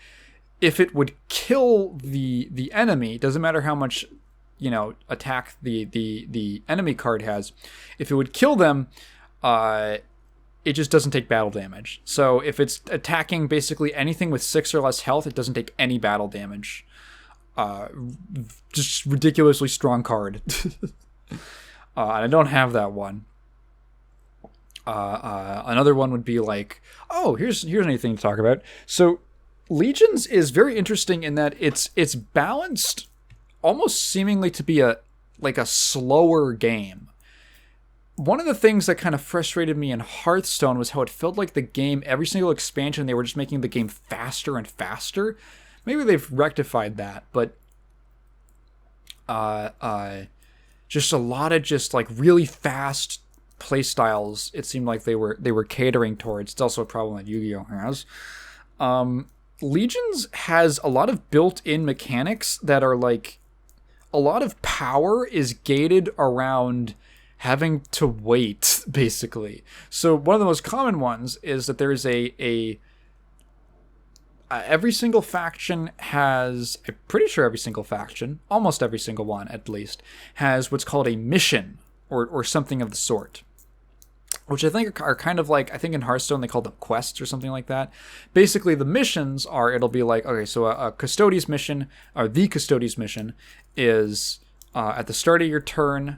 if it would kill the enemy, doesn't matter how much attack the enemy card has, if it would kill them, it just doesn't take battle damage. So if it's attacking basically anything with 6 or less health, it doesn't take any battle damage. Just ridiculously strong card. And I don't have that one. Another one would be like, here's anything to talk about. So Legions is very interesting in that it's balanced, almost seemingly to be a slower game. One of the things that kind of frustrated me in Hearthstone was how it felt like the game, every single expansion, they were just making the game faster and faster. Maybe they've rectified that, but just a lot of just like really fast play styles. It seemed like they were catering towards. It's also a problem that Yu-Gi-Oh has. Legions has a lot of built-in mechanics that are like, a lot of power is gated around having to wait, basically. So one of the most common ones is that there's every single faction has, I'm pretty sure every single faction, almost every single one at least, has what's called a mission or something of the sort, which I think are kind of like, I think in Hearthstone they call them quests or something like that. Basically the missions it'll be like, okay, so a Custodes mission, or the Custodes mission is at the start of your turn,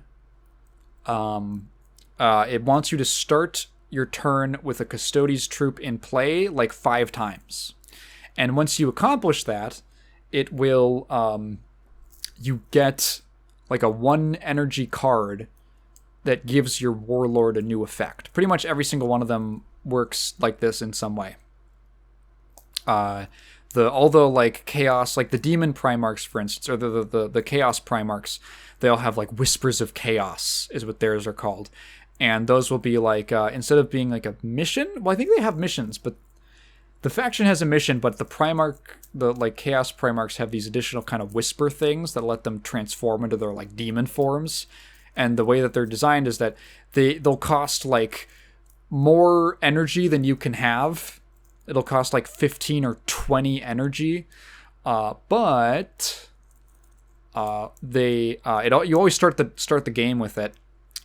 it wants you to start your turn with a Custodes troop in play like 5 times. And once you accomplish that, it will, you get like a 1 energy card that gives your warlord a new effect. Pretty much every single one of them works like this in some way. all the like chaos, like the demon Primarchs, for instance, or the chaos Primarchs, they all have like whispers of chaos, is what theirs are called. And those will be like, instead of being like a mission, well, I think they have missions, but the faction has a mission, but the Primarch, the like Chaos Primarchs have these additional kind of whisper things that let them transform into their like demon forms. And the way that they're designed is that they'll cost like more energy than you can have. It'll cost like 15 or 20 energy, but you always start the game with it,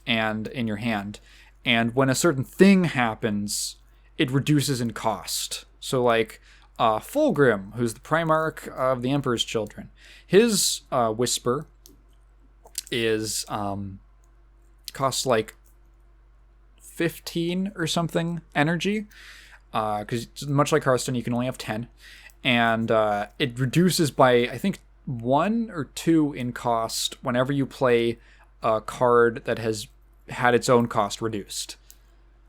and in your hand, and when a certain thing happens, it reduces in cost. So like Fulgrim, who's the Primarch of the Emperor's Children, his whisper is costs like 15 or something energy, because much like Hearthstone, you can only have 10, and it reduces by, I think, 1 or 2 in cost whenever you play a card that has had its own cost reduced.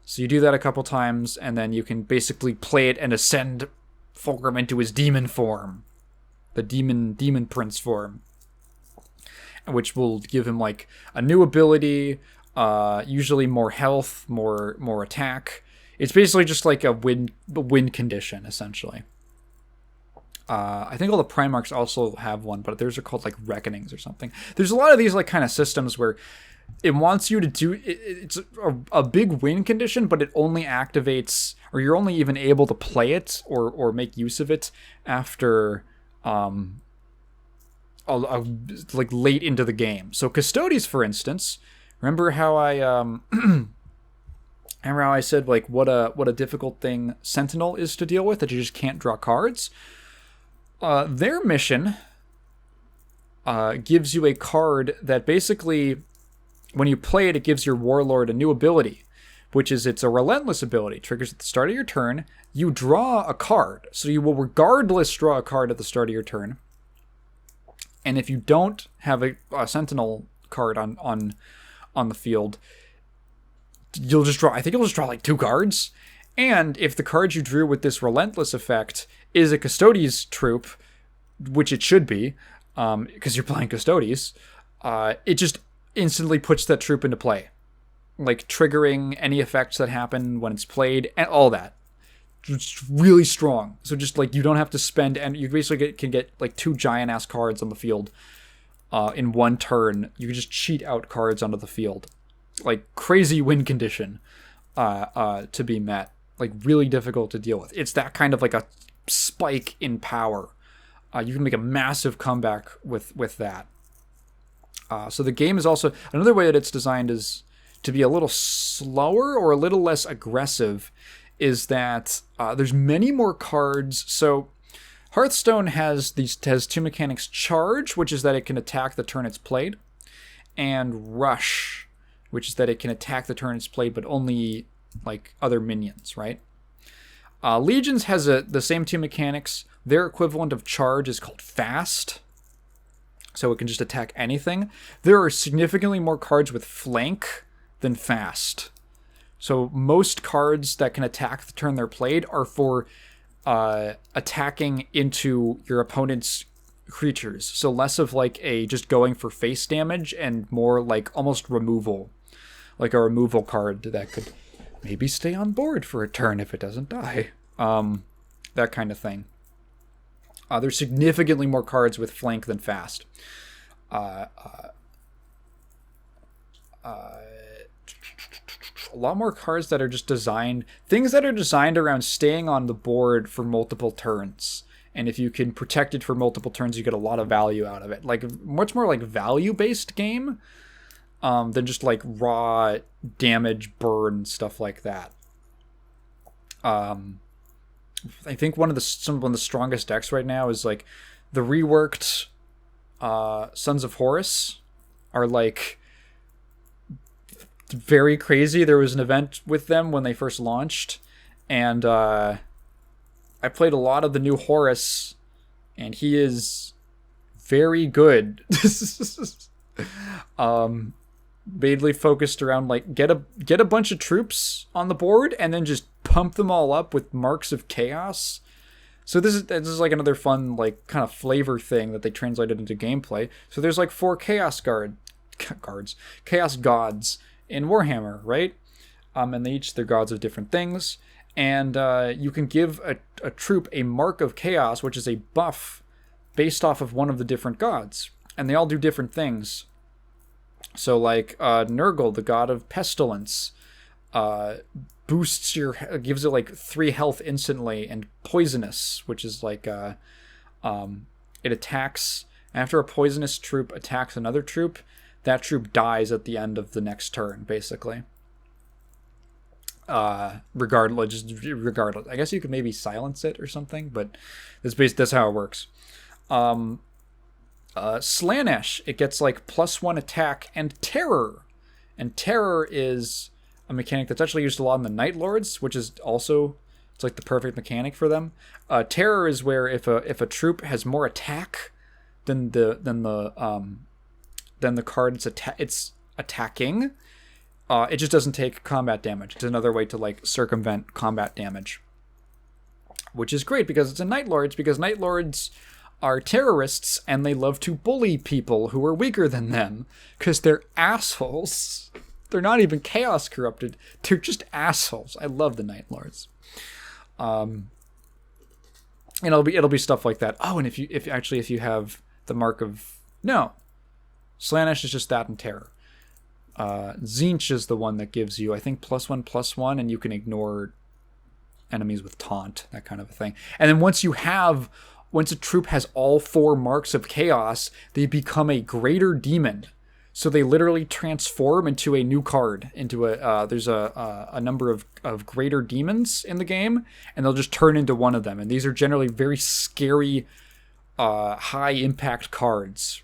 So you do that a couple times, and then you can basically play it and ascend Fulgrim into his demon form, the demon prince form, which will give him like a new ability, usually more health, more attack. It's basically just like a win condition, essentially. I think all the Primarchs also have one, but theirs are called like Reckonings or something. There's a lot of these like kind of systems where it wants you to do it's a big win condition, but it only activates, or you're only even able to play it or make use of it after like late into the game. So Custodes, for instance, remember how I said like what a difficult thing Sentinel is to deal with, that you just can't draw cards. Their mission gives you a card that basically, when you play it, it gives your Warlord a new ability, which is it's a relentless ability. Triggers at the start of your turn. You draw a card, so you will regardless draw a card at the start of your turn. And if you don't have a Sentinel card on the field, you'll just draw. I think you'll just draw like 2 cards. And if the card you drew with this relentless effect is a Custodes troop, which it should be, because you're playing Custodes, it just instantly puts that troop into play, like triggering any effects that happen when it's played and all that. It's really strong. So just like you don't have to spend, and you basically can get like 2 giant ass cards on the field in one turn. You can just cheat out cards onto the field. Like crazy win condition to be met. Like really difficult to deal with. It's that kind of like a spike in power. You can make a massive comeback with that. So the game is also, another way that it's designed is to be a little slower or a little less aggressive, is that there's many more cards. So Hearthstone has 2 mechanics: charge, which is that it can attack the turn it's played, and rush, which is that it can attack the turn it's played, but only like other minions, right? Legions has the same 2 mechanics. Their equivalent of charge is called fast, so it can just attack anything. There are significantly more cards with flank than fast. So most cards that can attack the turn they're played are for attacking into your opponent's creatures. So less of like a just going for face damage, and more like almost removal. Like a removal card that could maybe stay on board for a turn if it doesn't die. That kind of thing. There's significantly more cards with flank than fast. A lot more cards that are just designed, things that are designed around staying on the board for multiple turns. And if you can protect it for multiple turns, you get a lot of value out of it. Like much more like value-based game than just like raw damage, burn, stuff like that. I think one of the strongest decks right now is like the reworked Sons of Horus are like very crazy. There was an event with them when they first launched, and I played a lot of the new Horus, and he is very good. Mainly focused around like get a bunch of troops on the board and then just pump them all up with marks of chaos. So this is like another fun like kind of flavor thing that they translated into gameplay. So there's like 4 chaos gods in Warhammer, right? And they each they're gods of different things. And you can give a troop a mark of chaos, which is a buff based off of one of the different gods. And they all do different things. So like Nurgle, the god of pestilence, gives it like 3 health instantly, and poisonous, which is like it attacks after a poisonous troop attacks another troop, that troop dies at the end of the next turn, basically. Regardless. I guess you could maybe silence it or something, but that's how it works. Slaanesh, it gets like +1 attack and terror. And terror is a mechanic that's actually used a lot in the Night Lords, which is also, it's like the perfect mechanic for them. Terror is where if a troop has more attack than the card it's attacking, it just doesn't take combat damage. It's another way to like circumvent combat damage, which is great because it's a Night Lords, because Night Lords are terrorists and they love to bully people who are weaker than them because they're assholes. They're not even chaos corrupted. They're just assholes. I love the Night Lords. And it'll be stuff like that. Oh, and if you have the mark of Slaanesh is just that and terror. Tzeentch is the one that gives you, I think, +1/+1, and you can ignore enemies with taunt, that kind of a thing. And then once a troop has all 4 marks of chaos, they become a greater demon. So they literally transform into a new card. There's a number of greater demons in the game, and they'll just turn into one of them. And these are generally very scary, high impact cards.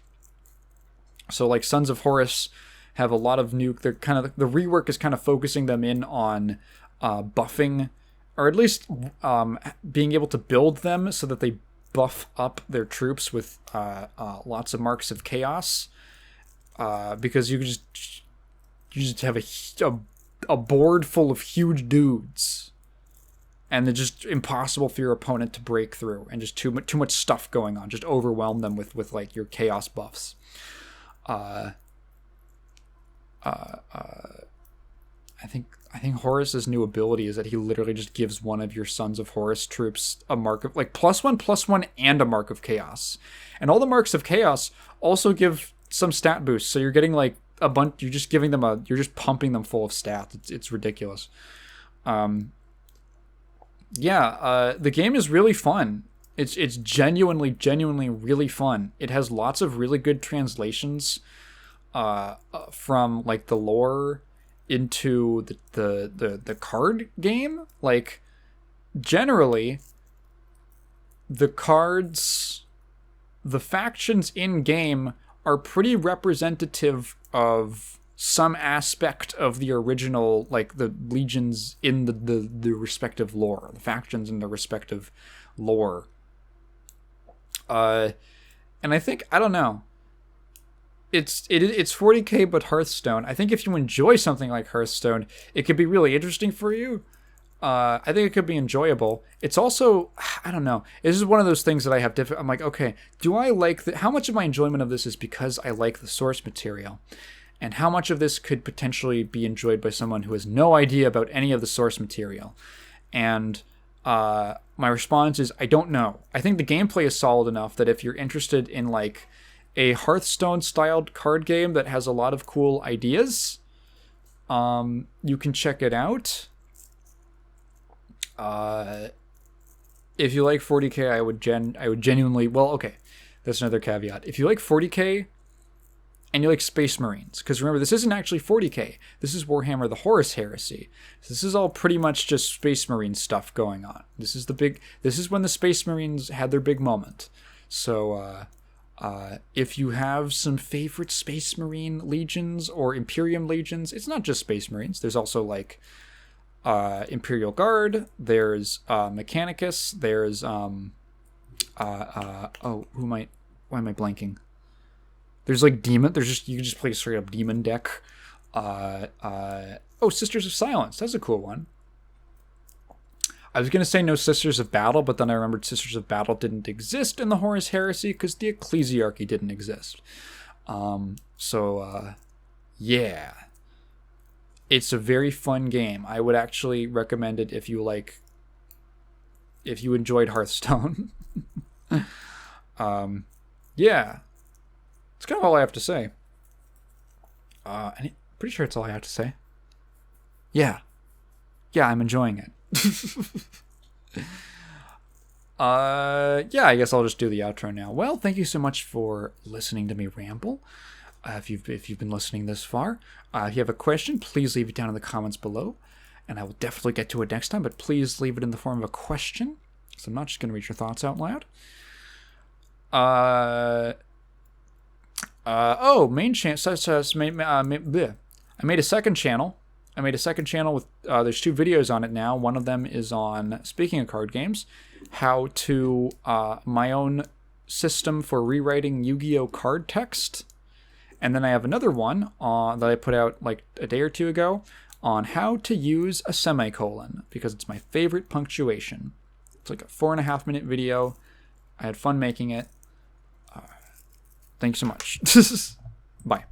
So like Sons of Horus have a lot of new. They're kind of, the rework is kind of focusing them in on buffing, or at least being able to build them so that they buff up their troops with lots of marks of chaos. Because you just have a board full of huge dudes, and they're just impossible for your opponent to break through, and just too much stuff going on. Just overwhelm them with like your chaos buffs. I think Horus's new ability is that he literally just gives one of your Sons of Horus troops a mark of like +1/+1 and a mark of chaos, and all the marks of chaos also give some stat boosts. So you're getting like a bunch. You're just giving them you're just pumping them full of stats. It's ridiculous. The game is really fun. It's genuinely really fun. It has lots of really good translations from like the lore into the card game. Like generally the factions in game are pretty representative of some aspect of the original, like the legions in the respective lore, the factions in the respective lore. And I think, I don't know, it's 40k but Hearthstone. I think if you enjoy something like Hearthstone, it could be really interesting for you. I think it could be enjoyable. It's also, I don't know, this is one of those things that I have I'm like, okay, do I like how much of my enjoyment of this is because I like the source material, and how much of this could potentially be enjoyed by someone who has no idea about any of the source material? And my response is, I don't know. I think the gameplay is solid enough that if you're interested in like a Hearthstone styled card game that has a lot of cool ideas, you can check it out. If you like 40k, I would genuinely, well, okay, that's another caveat. If you like 40k and you like Space Marines, because remember, this isn't actually 40k. This is Warhammer, the Horus Heresy. So this is all pretty much just Space Marine stuff going on. This is when the Space Marines had their big moment. So, if you have some favorite Space Marine legions or Imperium legions, it's not just Space Marines. There's also like Imperial Guard, there's Mechanicus, there's why am I blanking? There's like Demon, you can just play a straight up Demon deck. Sisters of Silence, that's a cool one. I was going to say no Sisters of Battle, but then I remembered Sisters of Battle didn't exist in the Horus Heresy because the Ecclesiarchy didn't exist. Yeah. It's a very fun game. I would actually recommend it if you enjoyed Hearthstone. Yeah. It's kind of all I have to say. Pretty sure it's all I have to say. Yeah. Yeah, I'm enjoying it. Yeah, I guess I'll just do the outro now. Well, thank you so much for listening to me ramble. If you've been listening this far, if you have a question, please leave it down in the comments below, and I will definitely get to it next time. But please leave it in the form of a question, so I'm not just going to read your thoughts out loud. Main channel. I made a second channel. With there's 2 videos on it now. One of them is on, speaking of card games, how to my own system for rewriting Yu-Gi-Oh card text. And then I have another one that I put out like a day or 2 ago on how to use a semicolon, because it's my favorite punctuation. It's like a 4.5-minute video. I had fun making it. Thanks so much. Bye.